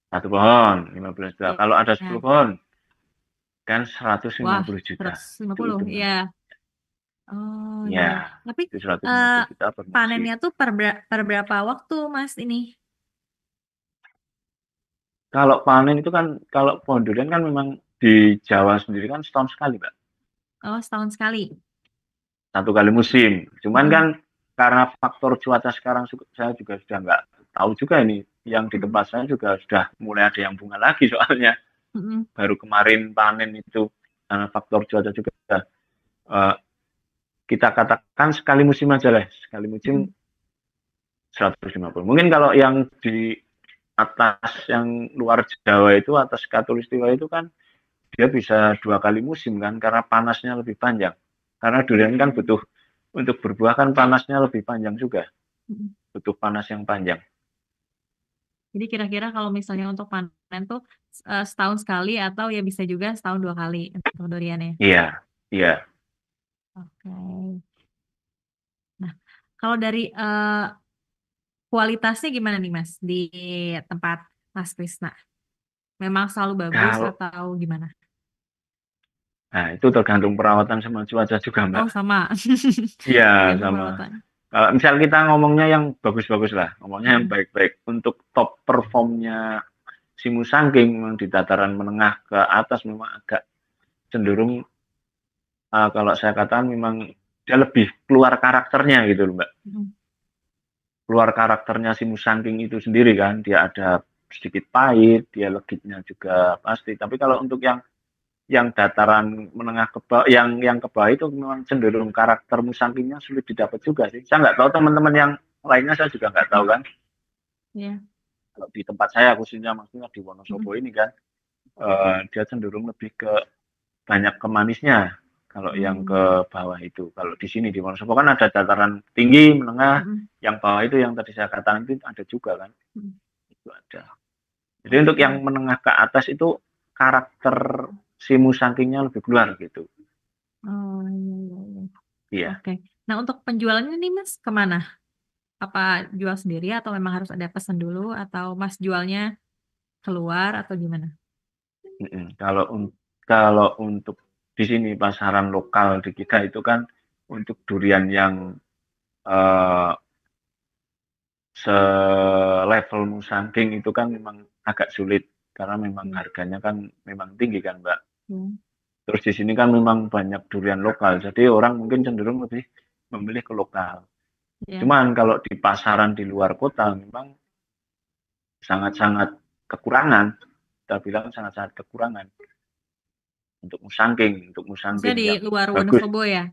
Satu pohon 15 juta. Ya. Kalau ada 10 pohon kan 150 Wah, juta. Itu 150 hitungan. ya. Oh iya, Ya, iya. Tapi itu 150 eh, juta per musim. panennya tuh per berapa waktu Mas ini? Kalau panen itu kan, kalau pohon durian kan memang di Jawa sendiri kan setahun sekali, Mbak. Oh, setahun sekali. Satu kali musim. Cuman kan Mm-mm. karena faktor cuaca sekarang saya juga sudah nggak tahu juga ini. Yang di Mm-mm. tempat saya juga sudah mulai ada yang bunga lagi soalnya. Mm-mm. Baru kemarin panen itu karena faktor cuaca juga. Uh, kita katakan sekali musim aja lah. Sekali musim Mm-mm. 150. Mungkin kalau yang di atas yang luar Jawa itu, atas Katulistiwa itu kan dia bisa 2 kali musim kan karena panasnya lebih panjang. Karena durian kan Mm-mm. butuh untuk berbuah kan panasnya lebih panjang juga, Mm-mm. butuh panas yang panjang. Jadi kira-kira kalau misalnya untuk panen tuh setahun sekali atau ya bisa juga setahun 2 kali untuk duriannya. Iya, iya. Oke. Nah, kalau dari kualitasnya gimana nih Mas di tempat Mas Krisna? Memang selalu bagus Kalau atau gimana? nah itu tergantung perawatan sama cuaca juga, Mbak. Oh sama, Iya, tergantung sama. perawatan. Kalau misal kita ngomongnya yang bagus-bagus lah, ngomongnya yang Mm-mm. baik-baik. Untuk top performnya si Musangking memang di dataran menengah ke atas memang agak cenderung, kalau saya katakan memang dia lebih keluar karakternya gitu loh, Mbak. Mm-mm. Keluar karakternya si Musangking itu sendiri kan, dia ada sedikit pahit, dia legitnya juga pasti. Tapi kalau untuk yang dataran menengah ke bawah, yang ke bawah itu memang cenderung karakter Musangkingnya sulit didapat juga sih. Saya nggak tahu teman-teman yang lainnya, saya juga nggak tahu kan. Ya. Kalau di tempat saya khususnya maksudnya di Wonosobo Mm-mm. ini kan, dia cenderung lebih ke banyak ke manisnya. Kalau yang Mm. ke bawah itu, kalau di sini di Wonosobo kan ada dataran tinggi, menengah, Mm-mm. yang bawah itu yang tadi saya katakan itu ada juga kan, Mm. itu ada. Jadi untuk yang Oke. menengah ke atas itu karakter si Musangkingnya lebih keluar gitu. Oh iya, iya, iya. Iya. Oke. Nah untuk penjualannya nih Mas kemana? Apa jual sendiri atau memang harus ada pesan dulu atau Mas jualnya keluar atau gimana? Kalau untuk di sini pasaran lokal di kita itu kan untuk durian yang eh, selevel Musangking itu kan memang agak sulit karena memang Hmm. harganya kan memang tinggi kan, Mbak. Hmm. Terus di sini kan memang banyak durian lokal, jadi orang mungkin cenderung lebih memilih ke lokal. Ya. Cuman kalau di pasaran di luar kota memang sangat-sangat kekurangan. Kita bilang sangat-sangat kekurangan untuk Maksudnya Musangking di yang luar bagus. Wonosobo ya?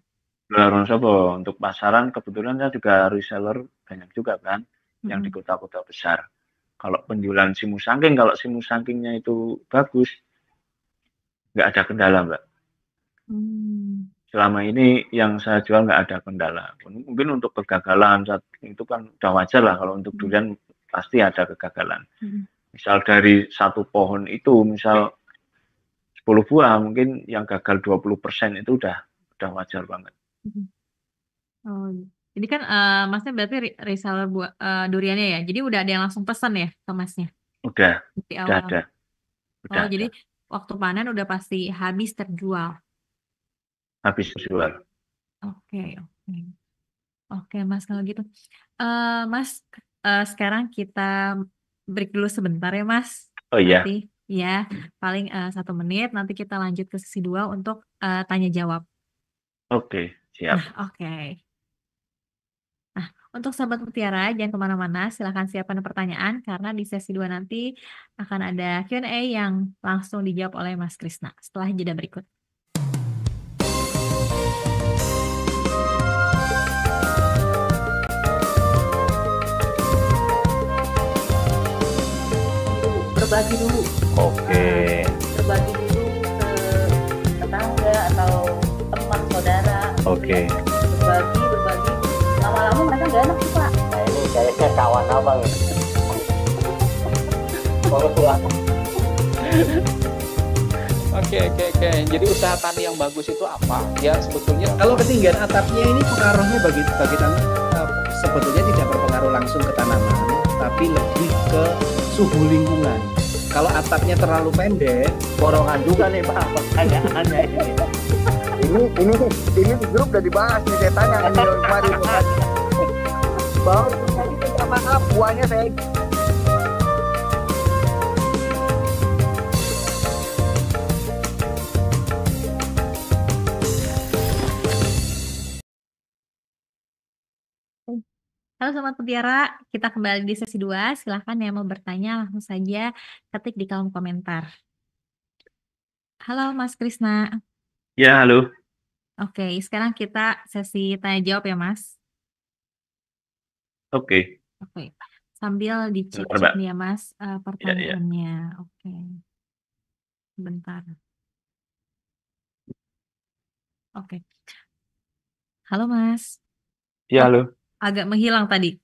Wonosobo untuk pasaran kebetulan saya juga reseller banyak juga kan yang di Mm-mm. kota-kota besar. Kalau penjualan si Musangking, kalau si Musangkingnya itu bagus, nggak ada kendala, Mbak. Hmm. Selama ini yang saya jual nggak ada kendala. Mungkin untuk kegagalan saat itu kan udah wajar lah, kalau untuk Mm. durian pasti ada kegagalan. Mm. Misal dari satu pohon itu, misal 10 buah, mungkin yang gagal 20% itu udah wajar banget. Mm. Oh, iya. Jadi kan Masnya berarti reseller buat duriannya ya. Jadi udah ada yang langsung pesan ya ke Masnya Udah, di udah awal. ada, udah Oh, jadi ada. waktu panen udah pasti habis terjual. Habis jual. Oke, oke. Oke, Mas kalau gitu. Mas, sekarang kita break dulu sebentar ya, Mas. Oh Nanti iya, ya paling 1 menit. Nanti kita lanjut ke sesi 2 untuk tanya jawab. oke, siap. Nah, oke. Nah, untuk sahabat Mutiara, jangan kemana-mana. Silahkan siapkan pertanyaan karena di sesi 2 nanti akan ada Q&A yang langsung dijawab oleh Mas Krisna setelah jeda berikut. Berbagi dulu, Oke, berbagi dulu ke tetangga atau teman saudara, oke. berbagi, lama-lama mereka nggak enak sih Pak. Nah ini kayaknya kawan abang ini. Mau pulang. Oke. Jadi usaha tani yang bagus itu apa? Ya sebetulnya Kalau ketinggian atapnya ini pengaruhnya bagi tanaman sebetulnya tidak berpengaruh langsung ke tanaman, tapi lebih ke suhu lingkungan. Kalau atapnya terlalu pendek, Borongan juga nih Pak pertanyaannya ini. Ini di grup udah dibahas nih, saya tanya kan kemarin bukan. Bahwa tadi minta maaf buahnya saya. Halo Sobat Mutiara, kita kembali di sesi 2. Silahkan yang mau bertanya langsung saja ketik di kolom komentar. Halo Mas Krisna. Ya, halo. Oke, sekarang kita sesi tanya jawab ya Mas. Oke. Oke, sambil Bentar, dicek-cek Mbak. nih ya Mas Ya, ya. pertanyaannya. Oke, bentar. Oke, halo Mas. Ya, Oh, halo. agak menghilang tadi.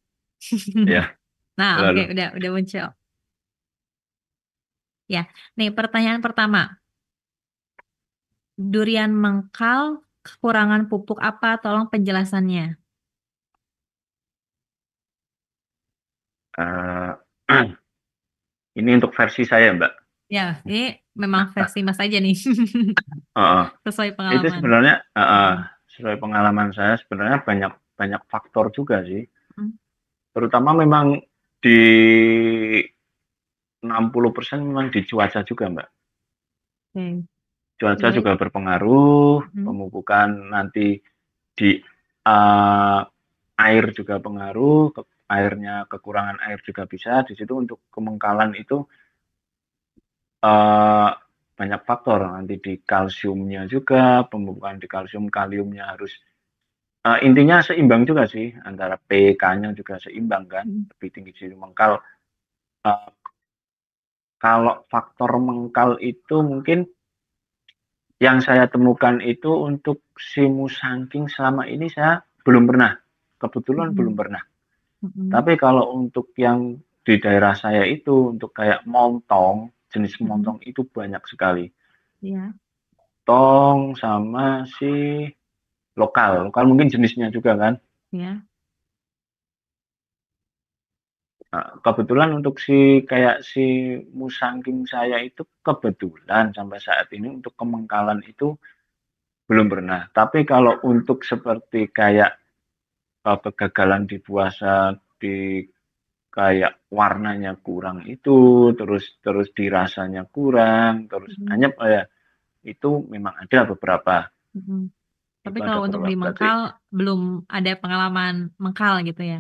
Ya, Nah, halo, oke, halo. udah muncul. Ya, nih pertanyaan pertama. Durian mengkal, kekurangan pupuk apa? Tolong penjelasannya. Eh, ini untuk versi saya, Mbak. Ya, ini memang versi Mas aja nih. Heeh. Sesuai Itu pengalaman. sebenarnya sesuai pengalaman saya sebenarnya banyak faktor juga sih. Hmm. Terutama memang di 60% memang di cuaca juga, Mbak. Oke. Cuaca Baik. juga berpengaruh, Hmm. pemupukan nanti di eh, air juga pengaruh, airnya kekurangan air juga bisa. Di situ untuk kemengkalan itu banyak faktor, nanti di kalsiumnya juga, pemupukan di kalsium, kaliumnya harus intinya seimbang juga sih, antara pK-nya juga seimbang kan, lebih tinggi di mengkal. Kalau faktor mengkal itu mungkin yang saya temukan itu untuk si musangking selama ini saya belum pernah, kebetulan belum pernah. Tapi kalau untuk yang di daerah saya itu, untuk kayak montong, jenis montong itu banyak sekali. Ya. Montong sama si lokal mungkin jenisnya juga kan. Ya. Nah, kebetulan untuk si musangking saya itu kebetulan sampai saat ini untuk kemengkalan itu belum pernah. Tapi kalau untuk seperti kayak kegagalan di puasa, di kayak warnanya kurang itu, terus dirasanya kurang, terus anyep ya, itu memang ada beberapa. Tapi Itu ada kalau untuk beberapa. di mengkal belum ada pengalaman mengkal gitu ya.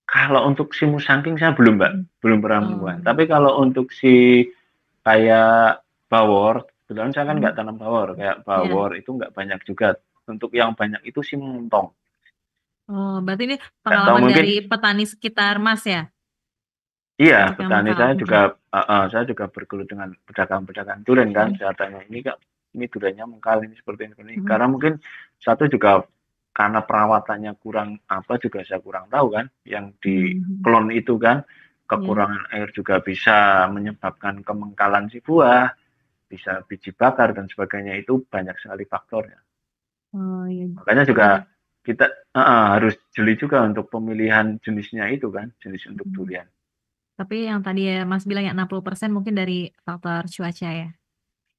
Kalau untuk si musangking saya belum, Mbak. Belum pernah menemukan. Tapi kalau untuk si kayak bawor, kebetulan saya kan nggak tanam bawor, kayak bawor itu nggak banyak juga. Untuk yang banyak itu si montong. Oh, berarti ini Nggak tahu, pengalaman mungkin dari petani sekitar Mas ya? iya, Untuk yang petani mengkal. saya juga bergelut dengan pedagang-pedagang durian kan. Saya tanya ini Kak, ini duriannya mengkal ini seperti ini. Karena mungkin satu juga karena perawatannya kurang apa juga saya kurang tahu kan, yang di klon itu kan kekurangan air juga bisa menyebabkan kemengkalan si buah, bisa biji bakar dan sebagainya, itu banyak sekali faktornya. Oh iya. Makanya juga kita harus jeli juga untuk pemilihan jenisnya itu kan, jenis untuk durian. Tapi yang tadi ya Mas bilang ya 60% mungkin dari faktor cuaca ya.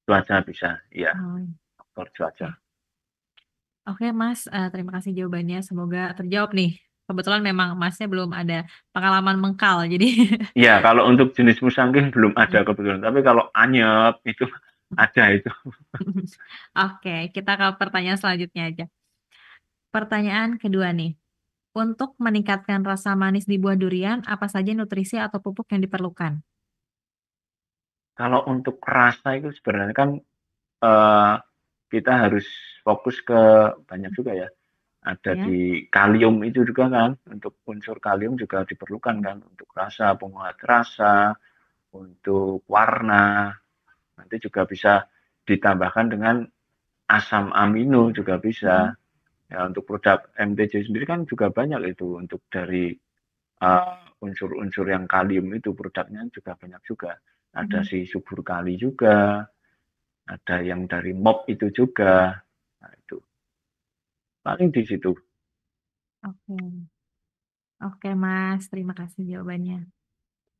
Cuaca bisa, iya. Faktor cuaca. Oke Mas, terima kasih jawabannya. Semoga terjawab nih. Kebetulan memang Masnya belum ada pengalaman mengkal, jadi. Iya, kalau untuk jenis musangking belum ada kebetulan. Tapi kalau anyep itu ada itu. Oke, kita ke pertanyaan selanjutnya aja. Pertanyaan kedua nih. Untuk meningkatkan rasa manis di buah durian, apa saja nutrisi atau pupuk yang diperlukan? Kalau untuk rasa itu sebenarnya kan kita harus fokus ke banyak juga ya. Ada di kalium itu juga kan, untuk unsur kalium juga diperlukan kan, untuk rasa, penguat rasa, untuk warna. Nanti juga bisa ditambahkan dengan asam amino juga bisa. Ya, untuk produk MTJ sendiri kan juga banyak itu, untuk dari unsur-unsur yang kalium itu produknya juga banyak juga. Ada si subur kali juga, ada yang dari MOP itu juga. Nah, itu paling di situ. Oke Mas, terima kasih jawabannya.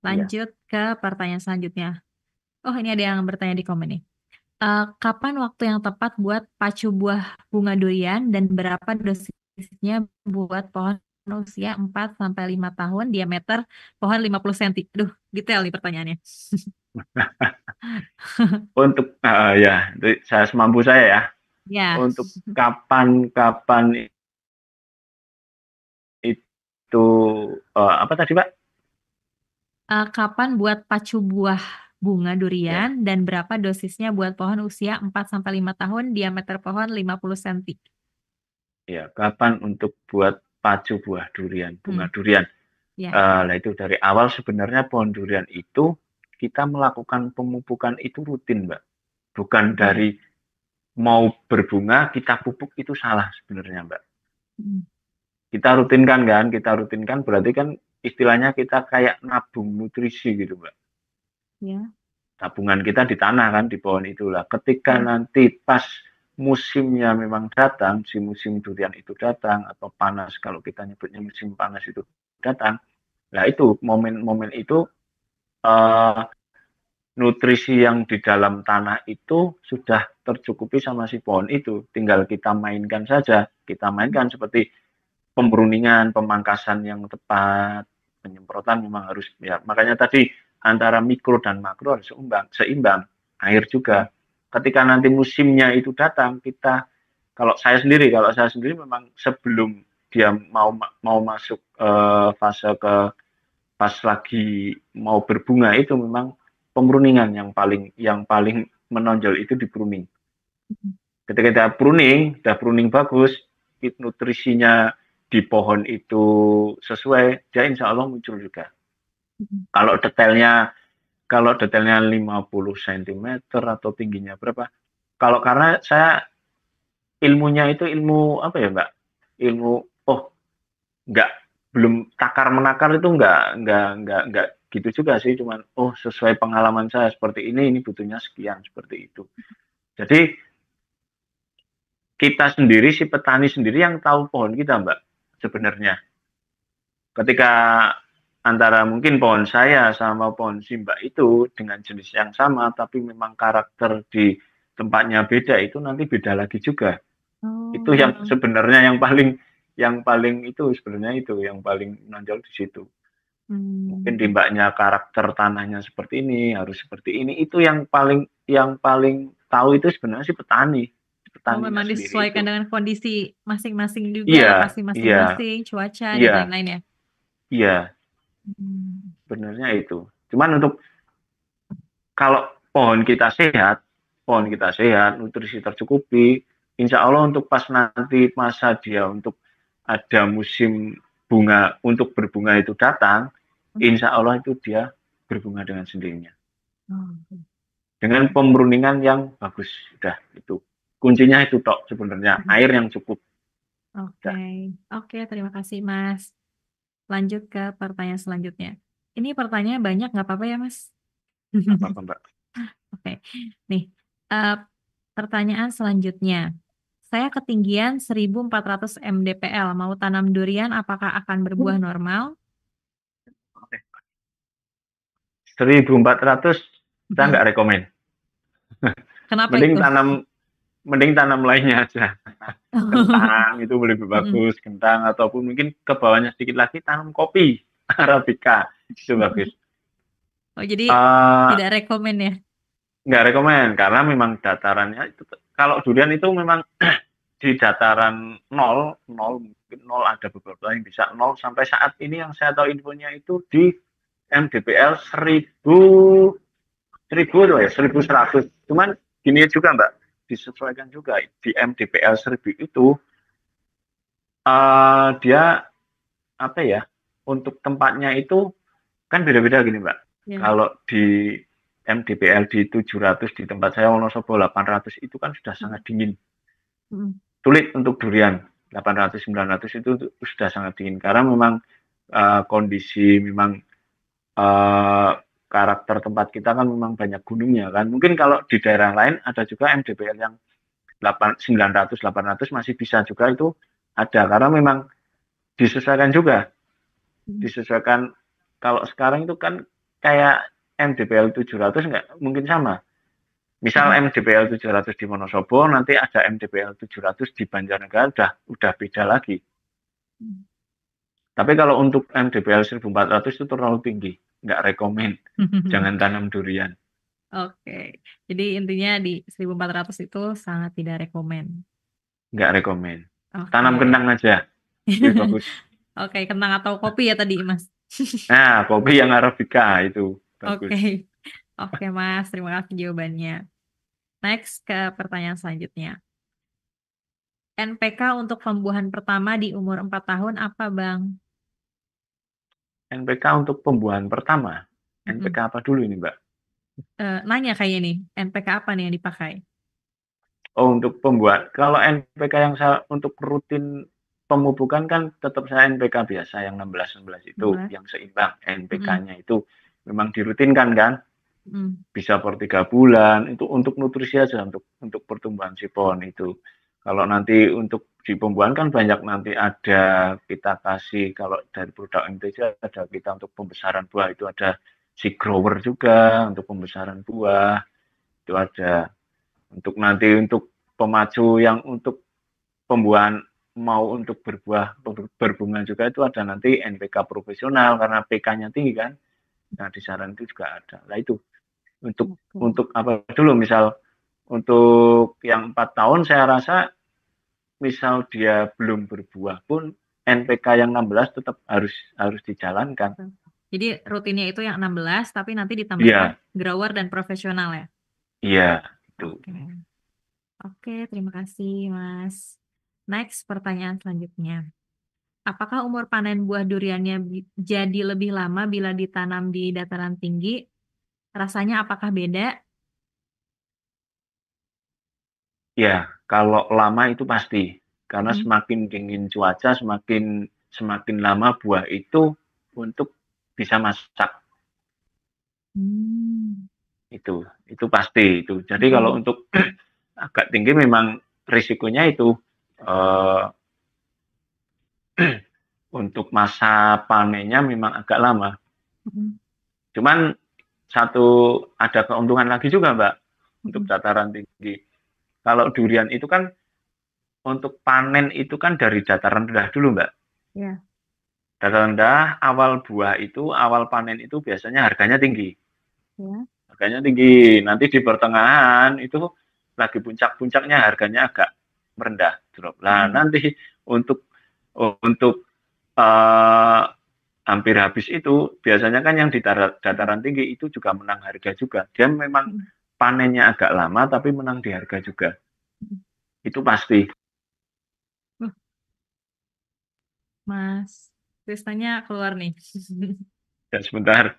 Lanjut ke pertanyaan selanjutnya. Oh, ini ada yang bertanya di komen nih. Kapan waktu yang tepat buat pacu buah bunga durian dan berapa dosisnya buat pohon usia 4 sampai 5 tahun, diameter pohon 50 cm? Duh, detail nih pertanyaannya. Untuk ya, itu saya semampu saya ya. Ya, Untuk kapan itu apa tadi Pak? kapan buat pacu buah bunga Ya, durian dan berapa dosisnya buat pohon usia 4 sampai 5 tahun, diameter pohon 50 cm? ya, kapan untuk buat pacu buah durian, bunga Hmm, durian? ya. Nah itu dari awal sebenarnya pohon durian itu kita melakukan pemupukan itu rutin, Mbak. Bukan Hmm, dari mau berbunga kita pupuk itu salah sebenarnya, Mbak. hmm, Kita rutinkan berarti kan istilahnya kita kayak nabung nutrisi gitu, Mbak. ya. Tabungan kita di tanah kan, di pohon itulah. Ketika Hmm, nanti pas musimnya memang datang, si musim durian itu datang, atau panas, kalau kita nyebutnya musim panas itu datang, nah itu momen-momen itu eh, nutrisi yang di dalam tanah itu sudah tercukupi sama si pohon itu. Tinggal kita mainkan saja. Kita mainkan seperti pemberuningan, pemangkasan yang tepat, penyemprotan memang harus ya. Makanya tadi antara mikro dan makro harus seimbang. Air juga. Ketika nanti musimnya itu datang, kita kalau saya sendiri memang sebelum dia mau masuk fase ke pas lagi mau berbunga itu memang pemruningan yang paling menonjol itu di pruning. Ketika kita udah pruning bagus, nutrisinya di pohon itu sesuai, dia insya Allah muncul juga. Kalau detailnya 50 cm atau tingginya berapa? Kalau karena saya ilmunya itu ilmu apa ya Mbak? Ilmu nggak belum takar menakar itu nggak gitu juga sih, cuman sesuai pengalaman saya seperti ini butuhnya sekian seperti itu. Jadi kita sendiri si petani sendiri yang tahu pohon kita Mbak sebenarnya. Ketika antara mungkin pohon saya sama pohon si Mbak itu dengan jenis yang sama tapi memang karakter di tempatnya beda, itu nanti beda lagi juga. Itu yang Oh, sebenarnya yang paling itu sebenarnya itu yang paling menonjol di situ. Mungkin di hmm. Mbaknya karakter tanahnya seperti ini, harus seperti ini. Itu yang paling tahu itu sebenarnya si Oh, petaninya memang sendiri disesuaikan itu. dengan kondisi masing-masing juga, Iya, lokasi iya, masing-masing, cuaca dan iya, lain-lain ya. iya, Hmm. sebenarnya itu. Cuman untuk kalau pohon kita sehat, nutrisi tercukupi, insya Allah untuk pas nanti masa dia untuk ada musim bunga untuk berbunga itu datang, insya Allah itu dia berbunga dengan sendirinya. Oh, Dengan pemruningan yang bagus, udah itu. Kuncinya itu tok sebenarnya, air yang cukup. Oke, oke, terima kasih Mas. Lanjut ke pertanyaan selanjutnya. Ini pertanyaan banyak, nggak apa-apa ya Mas? Apa Mbak? Oke, nih eh, pertanyaan selanjutnya. Saya ketinggian 1400 mdpl, mau tanam durian, apakah akan berbuah normal? 1.400 kita nggak rekomen. Kenapa Mending itu? tanam lainnya aja. Kentang itu lebih bagus, kentang ataupun mungkin ke bawahnya sedikit lagi tanam kopi Arabica itu bagus. Oh, jadi Uh, tidak rekomen ya? nggak rekomen karena memang datarannya itu kalau durian itu memang di dataran 0 mungkin 0 ada beberapa yang bisa 0 sampai saat ini yang saya tahu infonya itu di MDPL 1100. Cuman gini juga Mbak, disesuaikan juga di MDPL 1000 itu dia apa ya, untuk tempatnya itu kan beda-beda gini Mbak. Ya. Kalau di MDPL di 700 di tempat saya Wonosobo 800 itu kan sudah sangat dingin. Sulit untuk durian. 800 900 itu sudah sangat dingin karena memang kondisi memang karakter tempat kita kan memang banyak gunungnya kan. Mungkin kalau di daerah lain ada juga MDPL yang 900 800 masih bisa juga itu ada karena memang disesuaikan juga. Disesuaikan kalau sekarang itu kan kayak MDPL 700 nggak mungkin sama. Misal MDPL 700 di Wonosobo, nanti ada MDPL 700 di Banjarnegara, udah beda lagi. Tapi kalau untuk MDPL 1400 itu terlalu tinggi, nggak rekomen. Jangan tanam durian. Oke, jadi intinya di 1400 itu sangat tidak rekomen. Nggak rekomen. Oke. Tanam kentang aja, lebih bagus. Oke, kentang atau kopi ya tadi, Mas. Nah, kopi yang Arabica itu bagus. Oke. Oke, Mas, terima kasih jawabannya. Next ke pertanyaan selanjutnya. NPK untuk pembuahan pertama di umur 4 tahun apa, Bang? NPK untuk pembuahan pertama. NPK apa dulu ini, Mbak? Nanya kayaknya nih, NPK apa nih yang dipakai? Oh, untuk pembuat. Kalau NPK yang saya untuk rutin pemupukan kan tetap saya NPK biasa yang 16-16 itu 16. yang seimbang. NPK-nya itu memang dirutinkan kan? Mm. Bisa per 3 bulan itu untuk nutrisi aja untuk pertumbuhan si pohon itu. Kalau nanti untuk di pembuahan kan banyak nanti ada kita kasih kalau dari produk MTJ ada kita untuk pembesaran buah itu ada si grower juga untuk pembesaran buah itu ada untuk nanti untuk pemacu yang untuk pembuahan mau untuk berbuah berbunga juga itu ada nanti NPK profesional karena PK-nya tinggi kan. Nah di saran itu juga ada. Nah itu untuk apa dulu misal untuk yang 4 tahun saya rasa misal dia belum berbuah pun NPK yang 16 tetap harus dijalankan. Jadi rutinnya itu yang 16 tapi nanti ditambahkan grower dan profesional ya? Iya, itu. Oke, terima kasih Mas. Next pertanyaan selanjutnya. Apakah umur panen buah duriannya jadi lebih lama bila ditanam di dataran tinggi? Rasanya apakah beda? Ya, kalau lama itu pasti. Karena semakin dingin cuaca, semakin lama buah itu untuk bisa masak. Itu pasti itu. Jadi kalau untuk agak tinggi memang risikonya itu untuk masa panennya memang agak lama. Cuman ada keuntungan lagi juga Mbak untuk dataran tinggi. Kalau durian itu kan untuk panen itu kan dari dataran rendah dulu Mbak. Ya. Dataran rendah awal buah itu awal panen itu biasanya harganya tinggi. Ya. Harganya tinggi. Nanti di pertengahan itu lagi puncak-puncaknya harganya agak merendah drop. Nah nanti untuk hampir habis itu biasanya kan yang di dataran tinggi itu juga menang harga juga. Dia memang panennya agak lama tapi menang di harga juga. Itu pasti. Mas, Kristanya keluar nih. Dan sebentar.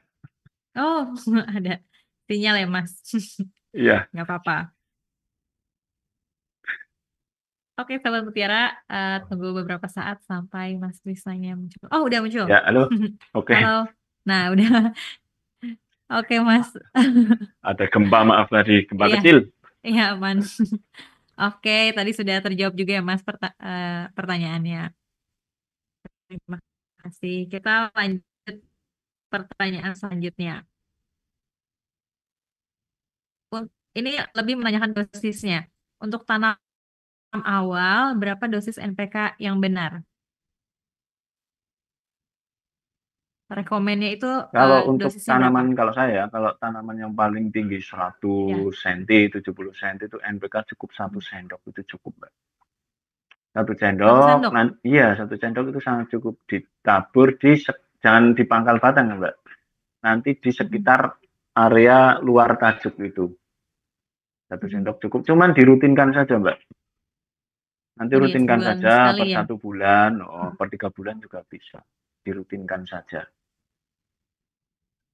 Oh, ada sinyal ya Mas. Iya. Nggak apa-apa. Oke, Sahabat Mutiara, tunggu beberapa saat sampai Mas Krisnanya muncul. Oh, udah muncul. Ya, halo. Oke. Halo. Nah, udah. Oke, Mas. Ada gempa, maaf tadi, gempa Iya. kecil. Iya, aman. Oke, tadi sudah terjawab juga ya Mas pertanyaannya. Terima kasih. Kita lanjut pertanyaan selanjutnya. Ini lebih menanyakan dosisnya. Untuk tanam awal, berapa dosis NPK yang benar? Rekomennya itu Kalau untuk dosisnya tanaman, berapa? kalau tanaman yang paling tinggi 100 cm, 70 cm itu NPK cukup 1 sendok, itu cukup Mbak. 1 sendok, iya 1 sendok itu sangat cukup ditabur jangan di pangkal batang Mbak. Nanti di sekitar area luar tajuk itu. 1 sendok cukup, cuman dirutinkan saja Mbak. Nanti rutinkan saja per 1 bulan, per 3 bulan juga bisa. Dirutinkan saja.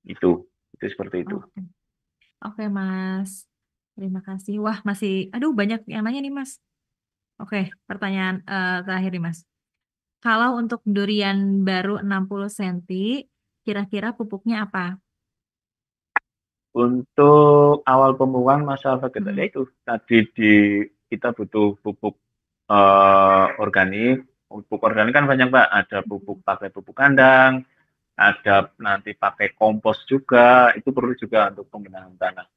Itu seperti itu. Oke, Mas. Terima kasih. Wah, masih banyak yang nanya nih, Mas. Oke, pertanyaan terakhir nih, Mas. Kalau untuk durian baru 60 cm, kira-kira pupuknya apa? Untuk awal pembuahan masalah vegetasi itu tadi kita butuh pupuk organik. Pupuk organik kan banyak Pak, ada pakai pupuk kandang, ada nanti pakai kompos juga, itu perlu juga untuk pembenahan tanah.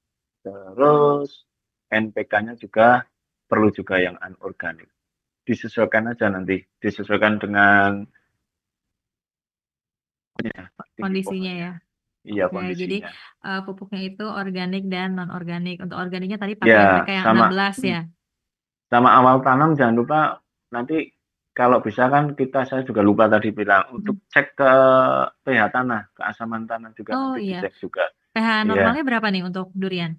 Terus NPK-nya juga perlu juga yang anorganik. Disesuaikan aja nanti, disesuaikan dengan Kondisinya ya. Iya, Oke, jadi kondisinya. pupuknya itu organik dan non-organik. Untuk organiknya tadi pakai Ya, NPK yang sama 16 ya. sama awal tanam jangan lupa nanti kalau bisa kan saya juga lupa tadi bilang untuk cek ke pH tanah, keasaman tanah juga Oh nanti iya. dicek juga. pH Iya. normalnya berapa nih untuk durian?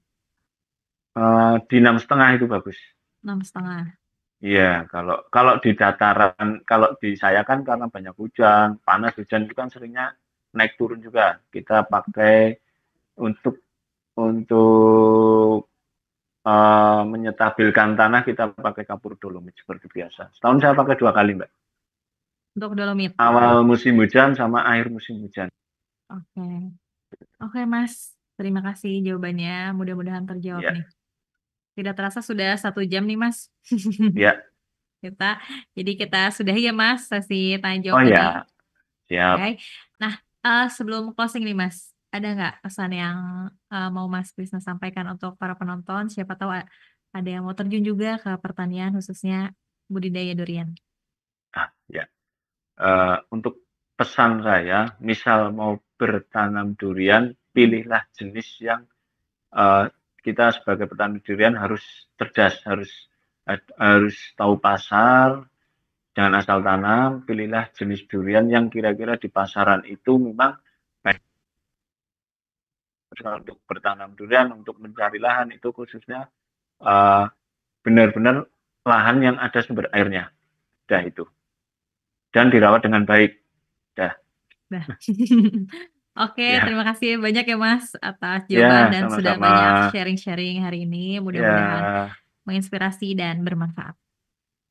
Di 6,5 itu bagus. 6,5. Iya, kalau di dataran, kalau di saya kan karena banyak hujan, panas, hujan itu kan seringnya naik turun juga. Kita pakai untuk menyetabilkan tanah, kita pakai kapur dolomit seperti biasa. Setahun saya pakai 2 kali, Mbak. Untuk dolomit. Awal musim hujan sama akhir musim hujan. Oke, Mas. Terima kasih jawabannya. Mudah-mudahan terjawab Ya. nih. Tidak terasa sudah 1 jam nih, Mas. Ya. Jadi kita sudahi ya, Mas, sesi tanya Oh jawab ini. ya, siap. Oke. Nah, sebelum closing nih, Mas, ada nggak pesan yang mau Mas Krisna sampaikan untuk para penonton? Siapa tahu ada yang mau terjun juga ke pertanian, khususnya budidaya durian. Ya. Untuk pesan saya, misal mau bertanam durian, pilihlah jenis yang kita sebagai petani durian harus cerdas, harus tahu pasar, jangan asal tanam, pilihlah jenis durian yang kira-kira di pasaran itu memang baik. Untuk bertanam durian, untuk mencari lahan itu khususnya benar-benar lahan yang ada sumber airnya, itu, dan dirawat dengan baik. Oke, Ya. terima kasih banyak ya, Mas, atas jawaban dan sama-sama. sudah banyak sharing-sharing hari ini. Mudah-mudahan Ya, menginspirasi dan bermanfaat.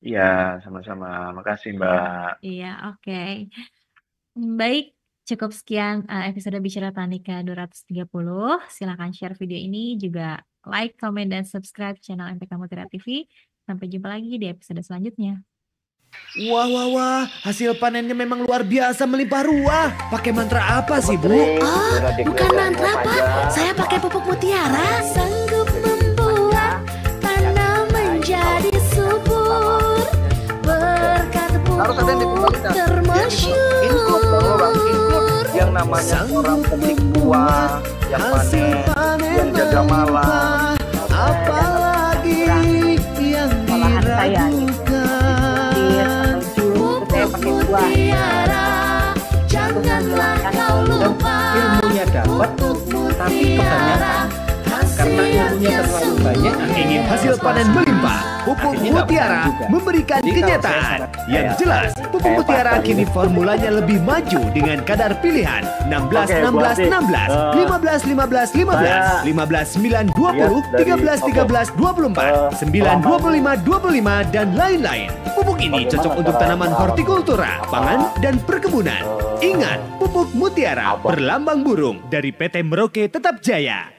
iya, sama-sama. Makasih, Mbak. Iya, oke. Baik, cukup sekian episode Bicara Tani ke-230. Silakan share video ini, juga like, comment, dan subscribe channel MPK Mutiara TV. Sampai jumpa lagi di episode selanjutnya. Wah, hasil panennya memang luar biasa, melimpah ruah. Pakai mantra apa sih, Bu? Bukan mantra, Pak. Saya pakai pupuk Mutiara. Sanggup membuat tanah menjadi subur. Berkat Harus ada yang pupuk dikembalikan. termasyur. Include yang namanya orang petik buah, yang panen, yang jaga malam. Apalagi yang Olahan saya diragukan. saya pakai buah. Mutiara, janganlah kau lupa. Ilmunya dapat, tapi kebanyakan karena ilmunya terlalu banyak. Ingin hasil panen melimpah, pupuk Akhirnya nggak Mutiara panen juga. memberikan Jadi kalau kenyataan. saya Yang jelas, pupuk kayak Mutiara pasar kini ini. formulanya lebih maju dengan kadar pilihan 16 Oke, 16 Bu Ati. 16, 15 15 15, 15 9 20, 13 13 24, 9 25 25 dan lain-lain. Pupuk ini cocok untuk tanaman hortikultura, pangan dan perkebunan. Ingat, pupuk Mutiara berlambang burung dari PT Merauke Tetap Jaya.